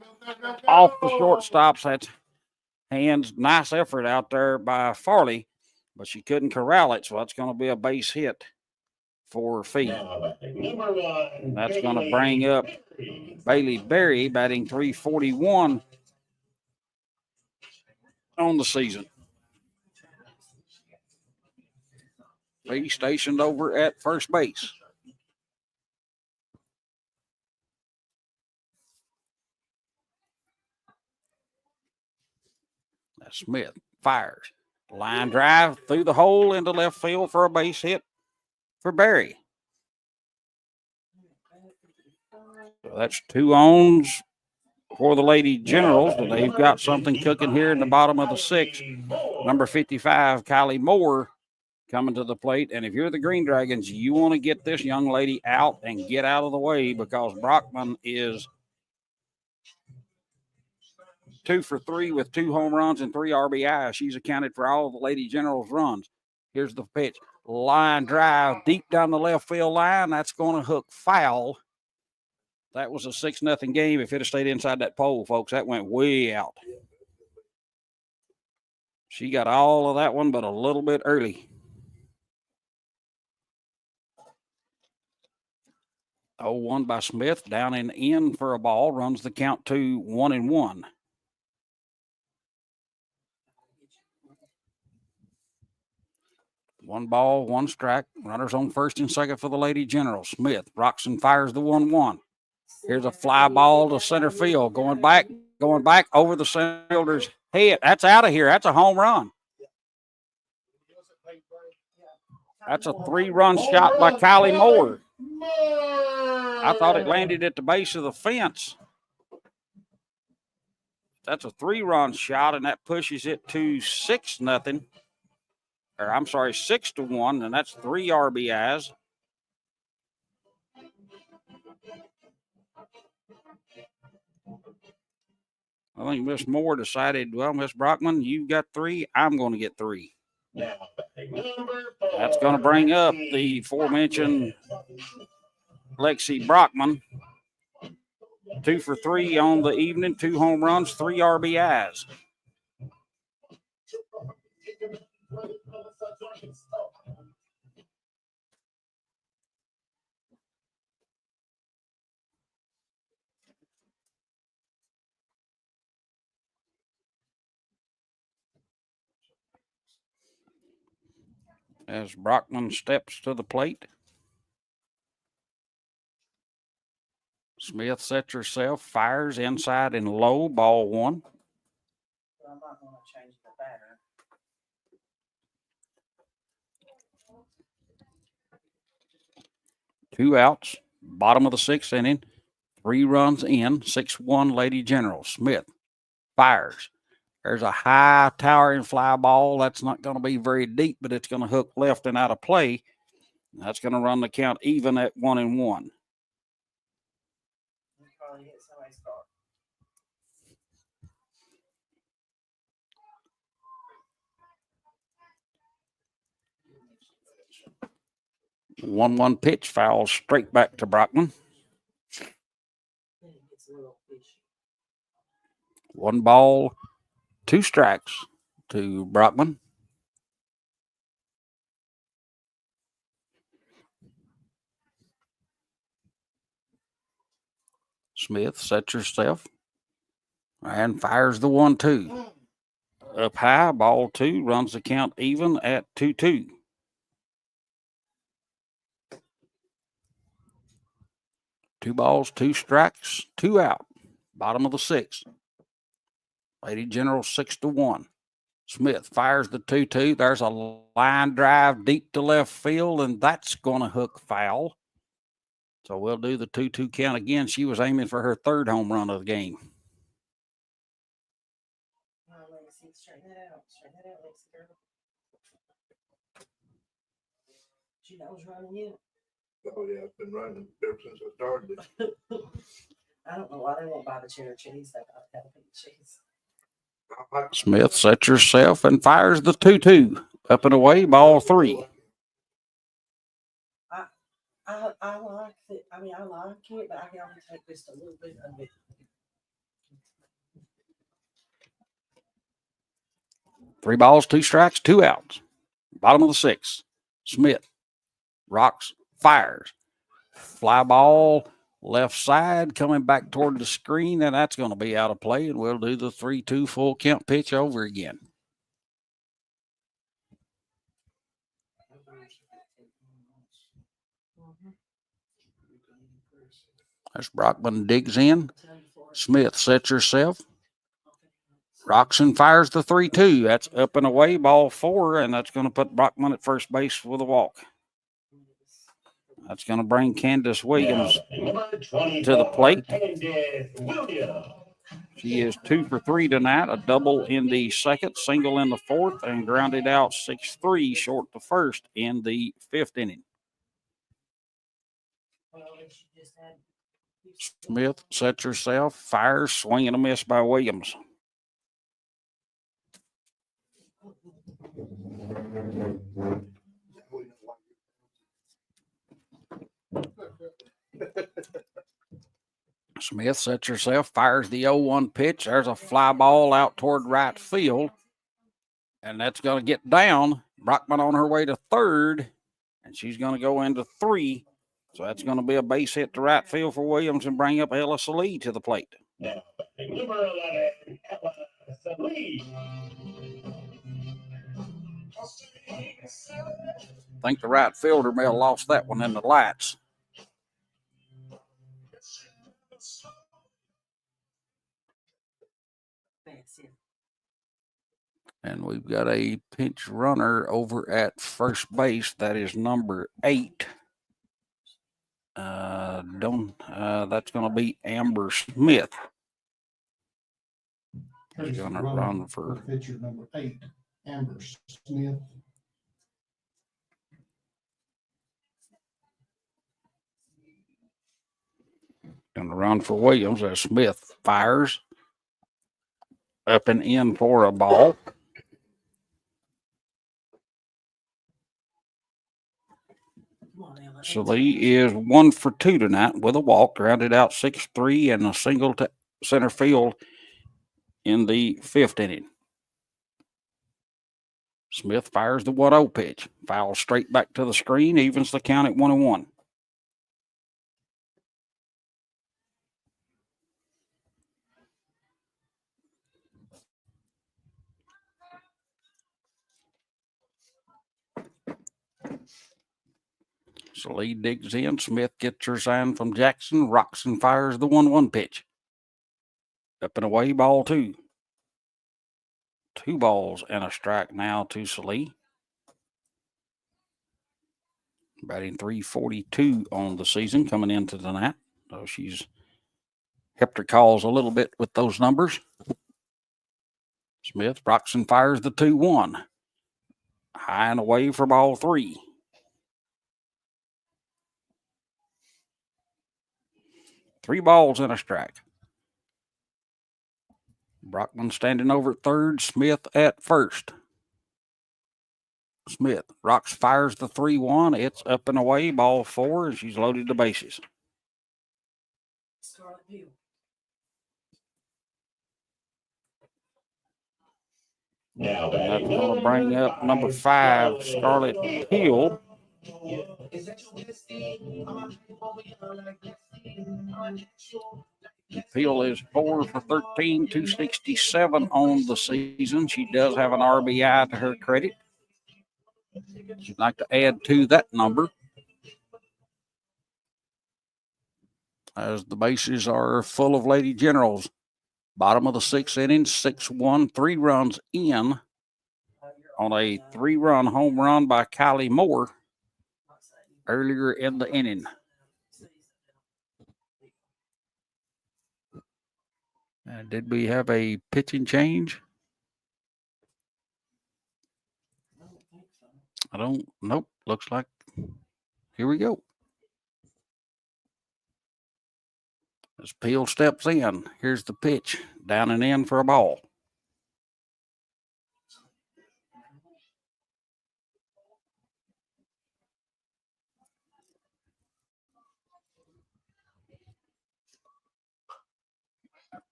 off the shortstops. That's hands. Nice effort out there by Farley, but she couldn't corral it, so that's going to be a base hit for Fee. That's going to bring up Bailey Berry, batting .341 on the season. Fee stationed over at first base. That's Smith. Fires. Line drive through the hole into left field for a base hit for Berry. So that's 2 owns for the Lady Generals, but they've got something cooking here in the bottom of the 6th. Number 55, Kylie Moore, coming to the plate. And if you're the Green Dragons, you want to get this young lady out and get out of the way, because Brockman is 2 for 3 with 2 home runs and 3 RBIs. She's accounted for all of the Lady Generals' runs. Here's the pitch. Line drive deep down the left field line. That's going to hook foul. That was a 6-0 game. If it had stayed inside that pole, folks, that went way out. She got all of that one, but a little bit early. 0-1 by Smith, down and in for a ball, runs the count to 1-1. One ball, 1 strike. Runners on first and second for the Lady General. Smith rocks and fires the 1-1. Here's a fly ball to center field. Going back over the center fielder's head. That's out of here. That's a home run. That's a 3-run shot by Kylie Moore. I thought it landed at the base of the fence. That's a 3-run shot, and that pushes it to 6-0. Or I'm sorry, 6-1, and that's 3 RBIs. I think Miss Moore decided, well, Miss Brockman, you've got 3. I'm going to get 3. That's going to bring up the aforementioned Lexi Brockman. 2 for 3 on the evening, 2 home runs, 3 RBIs. As Brockman steps to the plate. Smith sets herself, fires inside and low, ball 1. I might want to change the batter. Two outs, bottom of the 6th inning, 3 runs in, 6-1 Lady General. Smith fires. There's a high towering fly ball. That's not going to be very deep, but it's going to hook left and out of play. That's going to run the count even at 1-1. Probably hit somebody's car. 1-1 pitch, foul straight back to Brockman. 1 ball, 2 strikes to Brockman. Smith sets herself and fires the 1-2. Up high, ball 2, runs the count even at 2-2. Two balls, 2 strikes, 2 out. Bottom of the 6th. Lady General 6-1. Smith fires the 2-2. There's a line drive deep to left field, and that's going to hook foul. So we'll do the 2-2 count again. She was aiming for her third home run of the game. Straighten that out. Straighten that out, Lexi girl. She knows running you. Oh yeah, I've been running ever since I started. I don't know why they won't buy the cheddar cheese. They got to have a cheese. Smith sets herself and fires the 2-2. Up and away, ball 3. I like it. I mean, I like it, but I can only take just a little bit of it. Three balls, 2 strikes, 2 outs. Bottom of the 6th. Smith rocks, fires. Fly ball left side coming back toward the screen, and that's going to be out of play, and we'll do the 3-2 full count pitch over again. As Brockman digs in, Smith sets herself. Rocks and fires the 3-2. That's up and away, ball 4, and that's going to put Brockman at first base with a walk. That's going to bring Candace Williams to the plate. She is 2 for 3 tonight, a double in the 2nd, single in the 4th, and grounded out 6-3 short to first in the 5th inning. Smith sets herself, fires, swing and a miss by Williams. Smith sets herself, fires the 0-1 pitch. There's a fly ball out toward right field, and that's going to get down. Brockman on her way to third, and she's going to go into 3. So that's going to be a base hit to right field for Williams and bring up Ella Salee to the plate. Now, number 11, Ella Salee. I think the right fielder may have lost that one in the lights. And we've got a pinch runner over at first base. That is number 8. That's going to be Amber Smith. She's going to run for pitcher number 8, Amber Smith. Going to run for Williams as Smith fires up and in for a ball. Salee is 1 for 2 tonight with a walk, grounded out 6-3 and a single to center field in the 5th inning. Smith fires the 1-0 pitch. Foul straight back to the screen, evens the count at 1-1. Salee digs in. Smith gets her sign from Jackson, rocks and fires the 1-1 pitch. Up and away, ball 2. 2 balls and a strike now to Salee. Batting .342 on the season coming into tonight. So she's helped her cause a little bit with those numbers. Smith rocks and fires the 2-1. High and away for ball 3. 3 balls and a strike. Brockman standing over at third, Smith at first. Smith rocks, fires the 3-1. It's up and away, ball 4, and she's loaded the bases. Now, that's going to bring up number 5, Scarlett Hill. Hill is 4 for 13, 267 on the season. She does have an RBI to her credit. She'd like to add to that number, as the bases are full of Lady Generals. Bottom of the 6th inning, 6-1, 3 runs in. on a 3-run home run by Kylie Moore earlier in the inning. Did we have a pitching change? Nope. Looks like, here we go. As Peel steps in, here's the pitch, down and in for a ball.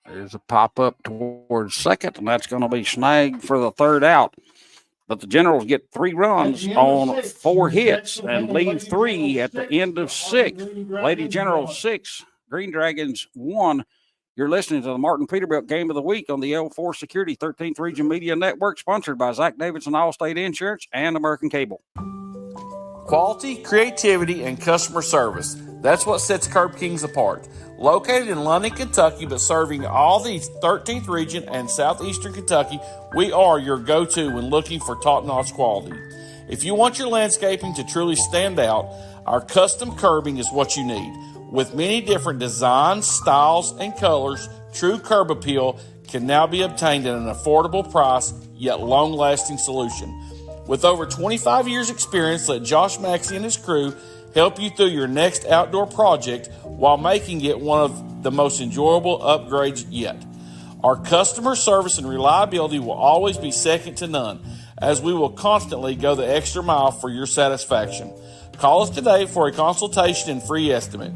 There's a pop up towards second, and that's going to be snagged for the third out. But the Generals get 3 runs on 4 hits and leave 3 at the end of 6. Lady Generals 6, Green Dragons 1. You're listening to the Martin Peterbilt Game of the Week on the L4 Security 13th Region Media Network, sponsored by Zach Davidson Allstate Insurance and American Cable. Quality, creativity, and customer service. That's what sets Curb Kings apart. Located in London, Kentucky, but serving all the 13th region and southeastern Kentucky, we are your go-to when looking for top-notch quality. If you want your landscaping to truly stand out, our custom curbing is what you need. With many different designs, styles, and colors, true curb appeal can now be obtained at an affordable price, yet long-lasting solution. With over 25 years experience, let Josh Maxey and his crew help you through your next outdoor project while making it one of the most enjoyable upgrades yet. Our customer service and reliability will always be second to none, as we will constantly go the extra mile for your satisfaction. Call us today for a consultation and free estimate.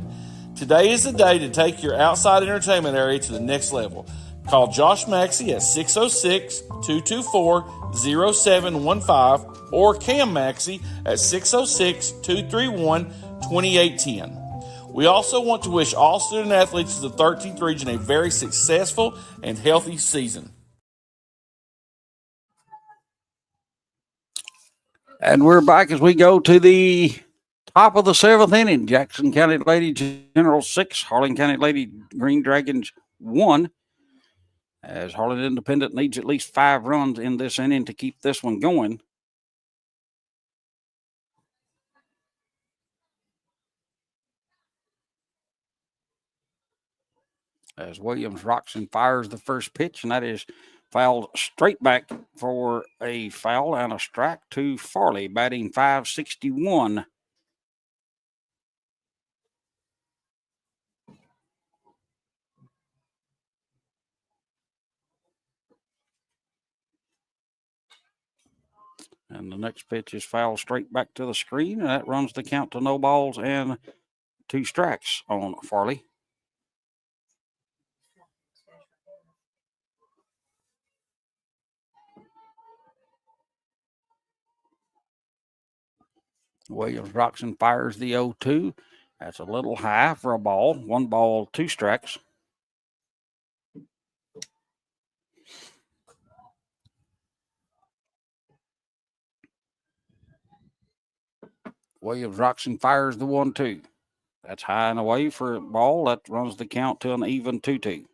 Today is the day to take your outside entertainment area to the next level. Call Josh Maxey at 606-224-0715 or Cam Maxey at 606-231-2810. We also want to wish all student athletes of the 13th region a very successful and healthy season. And we're back as we go to the top of the 7th inning. Jackson County Lady Generals 6, Harlan County Lady Green Dragons 1. As Harlan Independent needs at least 5 runs in this inning to keep this one going. As Williams rocks and fires the first pitch, and that is fouled straight back for a foul and a strike to Farley, batting .561. And the next pitch is fouled straight back to the screen, and that runs the count to no balls and 2 strikes on Farley. Williams rocks and fires the 0-2. That's a little high for a ball. 1 ball, 2 strikes. Williams rocks and fires the 1-2. That's high and away for a ball. That runs the count to an even 2-2.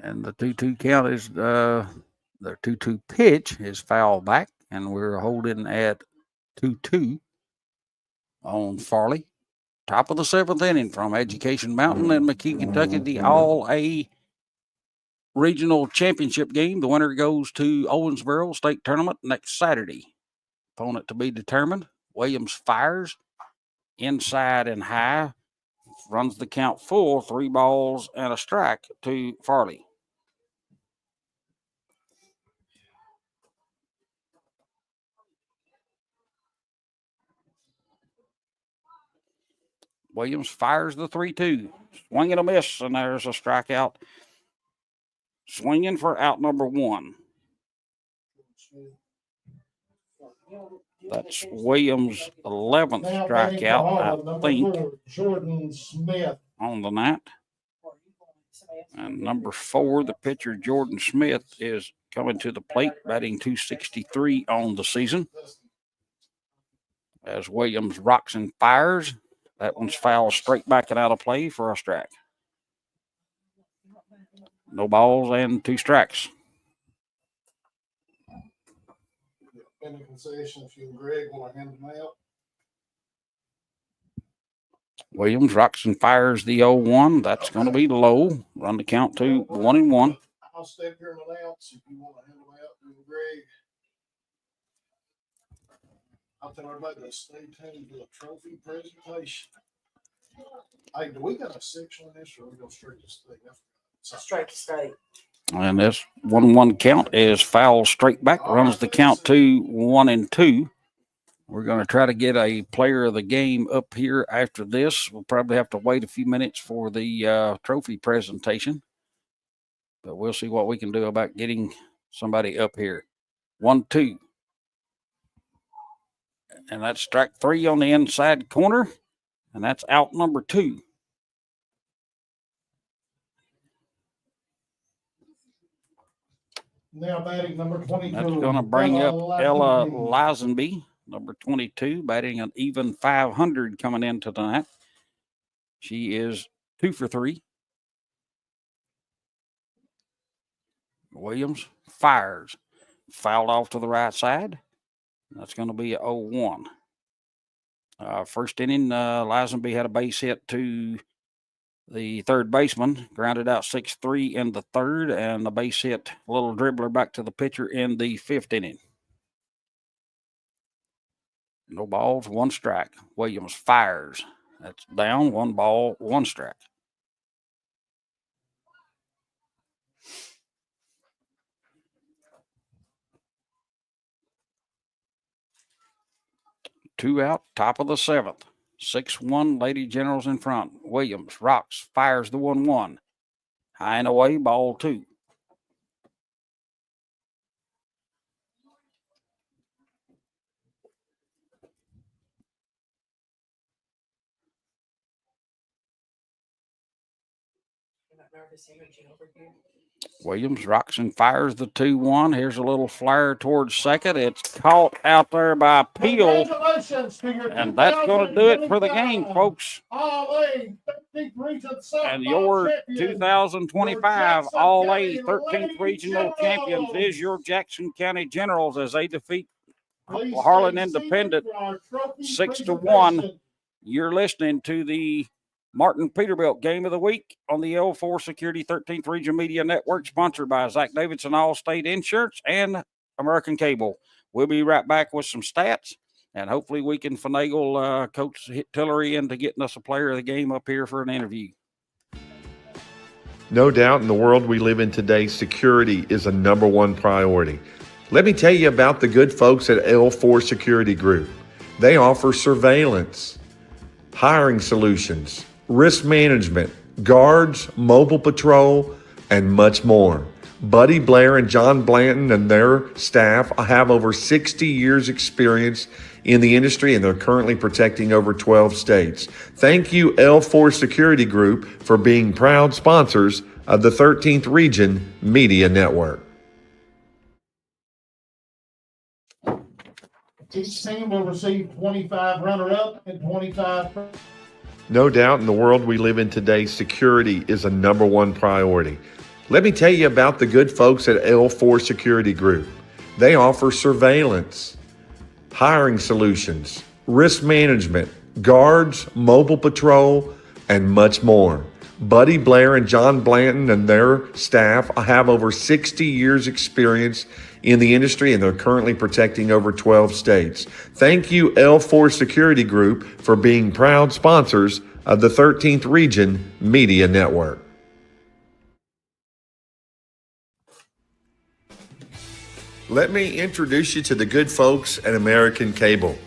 And the 2-2 count is the 2-2 pitch is foul back, and we're holding at 2-2 on Farley. Top of the 7th inning from Education Mountain in McKee, Kentucky, the All-A Regional Championship game. The winner goes to Owensboro State Tournament next Saturday. Opponent to be determined. Williams fires inside and high. Runs the count full, 3 balls and a strike to Farley. Williams fires the 3-2. Swing and a miss, and there's a strikeout. Swinging for out number 1. That's Williams' 11th strikeout, I think, Jordan Smith on the night. And number 4, the pitcher Jordan Smith, is coming to the plate, batting .263 on the season. As Williams rocks and fires, That one's foul straight back and out of play for a strike. No balls and 2 strikes. In the concession, if you and Greg want to hand them out. Williams rocks and fires the 0-1. That's going to be low. Run the count to 1-1. I'll step here and announce if you want to hand them out to Greg. I'll tell everybody to stay tuned to a trophy presentation. Hey, do we got a section on this or we go straight to state? Straight to state. And this 1-1 count is foul straight back. Runs the count to 1-2. We're going to try to get a player of the game up here after this. We'll probably have to wait a few minutes for the trophy presentation. But we'll see what we can do about getting somebody up here. 1-2. And that's strike 3 on the inside corner. And that's out number 2. Now batting number 22. That's going to bring up Ella Lisenby, number 22, batting an even 500 coming into tonight. She is 2 for 3. Williams fires. Fouled off to the right side. That's going to be a 0-1. First inning, Lisenby had a base hit to the third baseman, grounded out 6-3 in the third, and the base hit, a little dribbler back to the pitcher in the 5th inning. No balls, 1 strike. Williams fires. That's down, 1 ball, 1 strike. Two out, top of the 7th. 6-1, Lady Generals in front. Williams rocks, fires the 1-1. High and away, ball 2. Williams rocks and fires the 2-1. Here's a little flare towards second. It's caught out there by Peel. And that's going to do it for the game, folks. And your 2025 All-A 13th Regional Champions is your Jackson County Generals as they defeat Harlan Independent 6-1. You're listening to the Martin Peterbilt Game of the Week on the L4 Security 13th Region Media Network, sponsored by Zach Davidson Allstate Insurance and American Cable. We'll be right back with some stats, and hopefully we can finagle Coach Tillery into getting us a player of the game up here for an interview. No doubt in the world we live in today, security is a number 1 priority. Let me tell you about the good folks at L4 Security Group. They offer surveillance, hiring solutions, risk management, guards, mobile patrol, and much more. Buddy Blair and John Blanton and their staff have over 60 years experience in the industry, and they're currently protecting over 12 states. Thank you, L4 Security Group, for being proud sponsors of the 13th Region Media Network. Each team will receive 25 runner-up and 25. No doubt in the world we live in today, security is a number 1 priority. Let me tell you about the good folks at L4 Security Group. They offer surveillance, hiring solutions, risk management, guards, mobile patrol, and much more. Buddy Blair and John Blanton and their staff have over 60 years experience in the industry, and they're currently protecting over 12 states. Thank you, L4 Security Group, for being proud sponsors of the 13th Region Media Network. Let me introduce you to the good folks at American Cable.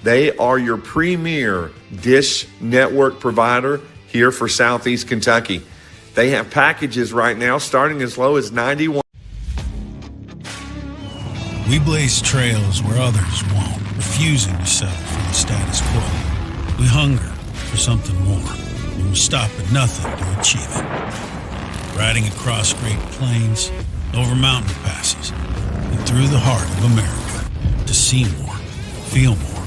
They are your premier dish network provider here for Southeast Kentucky. They have packages right now starting as low as $91. We blaze trails where others won't, refusing to settle for the status quo. We hunger for something more, and we'll stop at nothing to achieve it. Riding across great plains, over mountain passes, and through the heart of America to see more, feel more,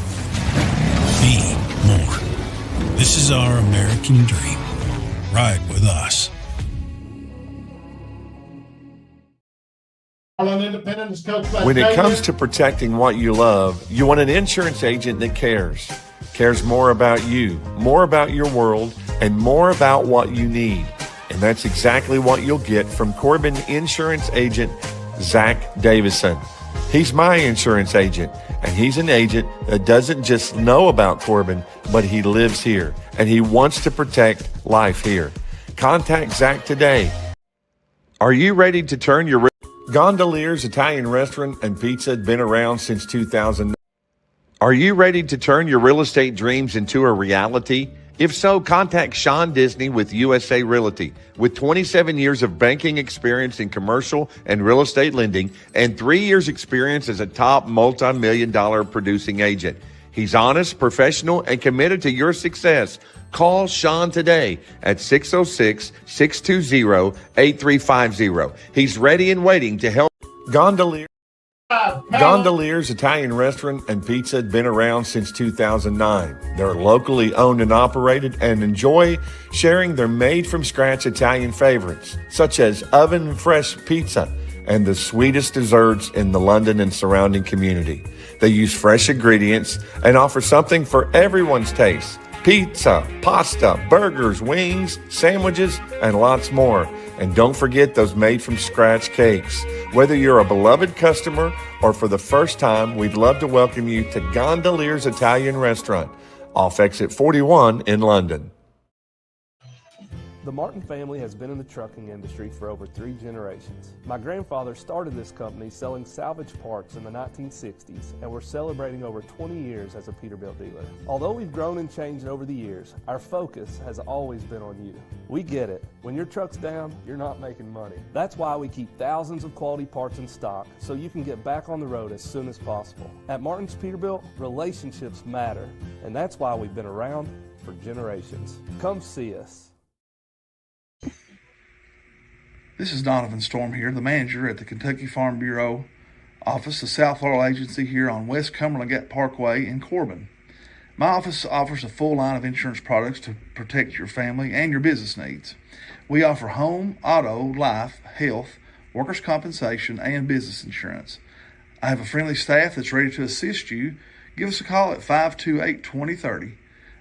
be more. This is our American dream. Ride with us. When it comes to protecting what you love, you want an insurance agent that cares more about you, more about your world, and more about what you need. And that's exactly what you'll get from Corbin Insurance Agent Zach Davison. He's my insurance agent, and he's an agent that doesn't just know about Corbin, but he lives here, and he wants to protect life here. Contact Zach today. Are you ready to turn your Gondolier's Italian Restaurant and Pizza had been around since 2000. Are you ready to turn your real estate dreams into a reality? If so, contact Sean Disney with USA Realty. With 27 years of banking experience in commercial and real estate lending and 3 years experience as a top multi-million-dollar producing agent. He's honest, professional, and committed to your success. Call Sean today at 606-620-8350. He's ready and waiting to help. Gondolier's Italian Restaurant and Pizza had been around since 2009. They're locally owned and operated and enjoy sharing their made-from-scratch Italian favorites, such as oven-fresh pizza and the sweetest desserts in the London and surrounding community. They use fresh ingredients and offer something for everyone's taste. Pizza, pasta, burgers, wings, sandwiches, and lots more. And don't forget those made-from-scratch cakes. Whether you're a beloved customer or for the first time, we'd love to welcome you to Gondolier's Italian Restaurant, off exit 41 in London. The Martin family has been in the trucking industry for over 3 generations. My grandfather started this company selling salvage parts in the 1960s, and we're celebrating over 20 years as a Peterbilt dealer. Although we've grown and changed over the years, our focus has always been on you. We get it. When your truck's down, you're not making money. That's why we keep thousands of quality parts in stock so you can get back on the road as soon as possible. At Martin's Peterbilt, relationships matter, and that's why we've been around for generations. Come see us. This is Donovan Storm here, the manager at the Kentucky Farm Bureau office, the South Laurel Agency here on West Cumberland Gap Parkway in Corbin. My office offers a full line of insurance products to protect your family and your business needs. We offer home, auto, life, health, workers' compensation, and business insurance. I have a friendly staff that's ready to assist you. Give us a call at 528-2030.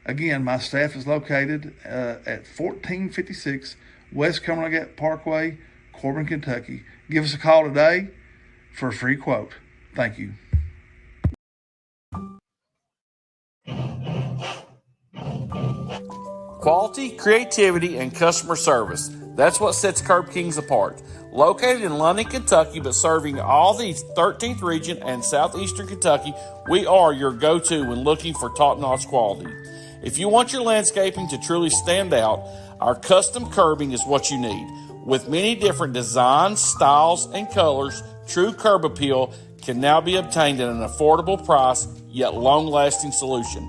Again, my staff is located at 1456 West Cumberland Gap Parkway, Corbin, Kentucky. Give us a call today for a free quote. Thank you. Quality, creativity, and customer service. That's what sets Curb Kings apart. Located in London, Kentucky, but serving all the 13th region and southeastern Kentucky, we are your go-to when looking for top-notch quality. If you want your landscaping to truly stand out, our custom curbing is what you need. With many different designs, styles, and colors, true curb appeal can now be obtained at an affordable price, yet long-lasting solution.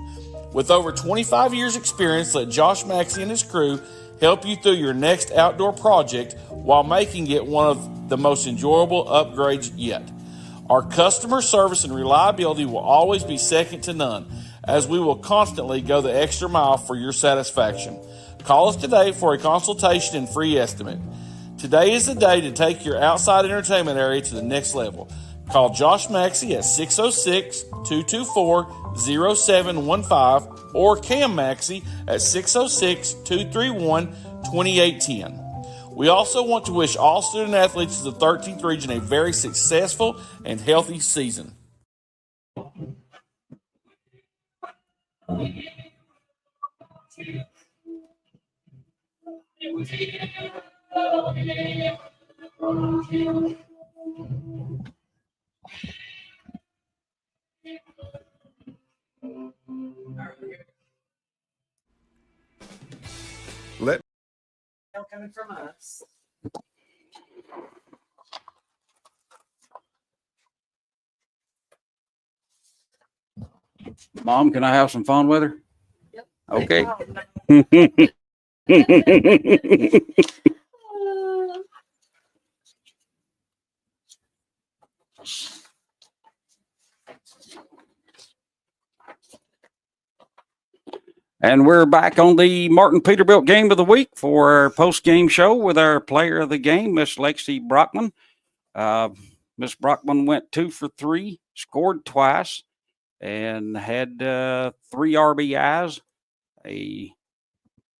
With over 25 years experience, let Josh Maxey and his crew help you through your next outdoor project while making it one of the most enjoyable upgrades yet. Our customer service and reliability will always be second to none, as we will constantly go the extra mile for your satisfaction. Call us today for a consultation and free estimate. Today is the day to take your outside entertainment area to the next level. Call Josh Maxey at 606-224-0715 or Cam Maxey at 606-231-2810. We also want to wish all student athletes of the 13th region a very successful and healthy season. Coming from us. Mom, can I have some fun with her? Yep. Okay. And we're back on the Martin Peterbilt Game of the Week for our post-game show with our player of the game, Miss Lexi Brockman. Miss Brockman went 2 for 3, scored twice, and had 3 RBIs, a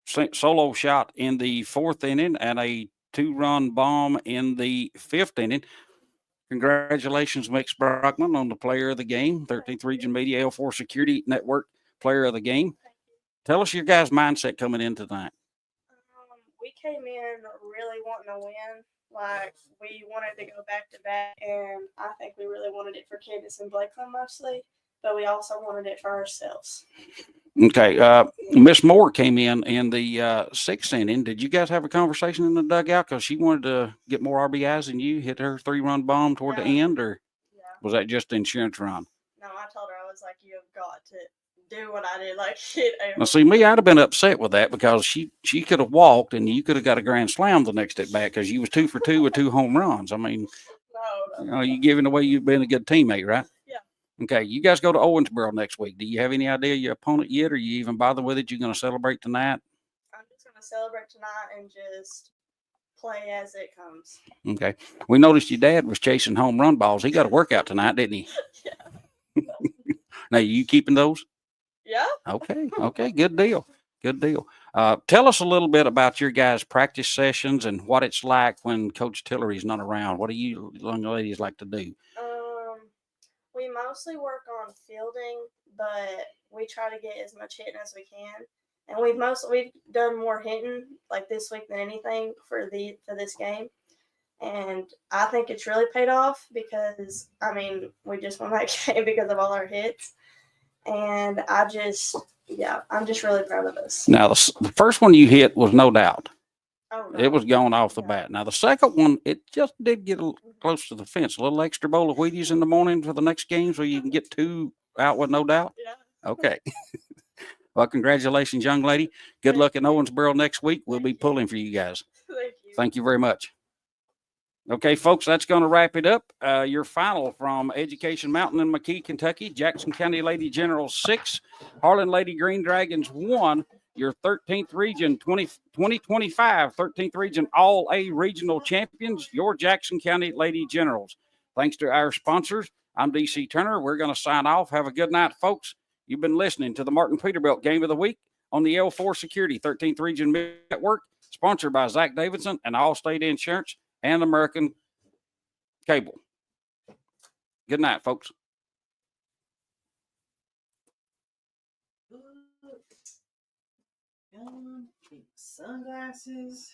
solo shot in the 4th inning, and a 2-run bomb in the 5th inning. Congratulations, Miss Brockman, on the player of the game, 13th Region Media L4 Security Network player of the game. Tell us your guys' mindset coming in tonight. We came in really wanting to win. Like, we wanted to go back to back, and I think we really wanted it for Candace and Blakeland mostly, but we also wanted it for ourselves. Okay. Miss Moore came in the 6th inning. Did you guys have a conversation in the dugout? Because she wanted to get more RBIs than you, hit her 3-run bomb toward the end, or was that just the insurance run? No, I told her, I was like, you have got to do what I did. Like, hit a Now, see, me, I'd have been upset with that because she could have walked and you could have got a grand slam the next at bat because you was 2 for 2 with 2 home runs. I mean, you giving away you've been a good teammate, right? Yeah. Okay, you guys go to Owensboro next week. Do you have any idea your opponent yet, or you even bother with it? You going to celebrate tonight? I'm just going to celebrate tonight and just play as it comes. Okay. We noticed your dad was chasing home run balls. He got a workout tonight, didn't he? Yeah. Now, you keeping those? Yeah. Okay. Okay. Good deal. Good deal. Tell us a little bit about your guys' practice sessions and what it's like when Coach Tillery's not around. What do you young ladies like to do? We mostly work on fielding, but we try to get as much hitting as we can. And we've done more hitting like this week than anything for this game. And I think it's really paid off because, I mean, we just won that game because of all our hits. And I'm just really proud of us. Now, the first one you hit was no doubt. Oh, no. It was going off the bat. Now, the second one, it just did get a little close to the fence. A little extra bowl of Wheaties in the morning for the next game so you can get 2 out with no doubt? Yeah. Okay. Well, congratulations, young lady. Good luck in Owensboro next week. We'll be pulling for you guys. Thank you. Thank you very much. Okay, folks, that's going to wrap it up. Your final from Education Mountain in McKee, Kentucky. Jackson County Lady Generals 6, Harlan Lady Green Dragons 1. Your 13th Region 2025 13th Region All-A Regional Champions, your Jackson County Lady Generals. Thanks to our sponsors, I'm DC Turner. We're going to sign off. Have a good night, folks. You've been listening to the Martin Peterbilt Game of the Week on the L4 Security 13th Region Network, sponsored by Zach Davidson and Allstate Insurance and American Cable. Good night, folks. Sunglasses.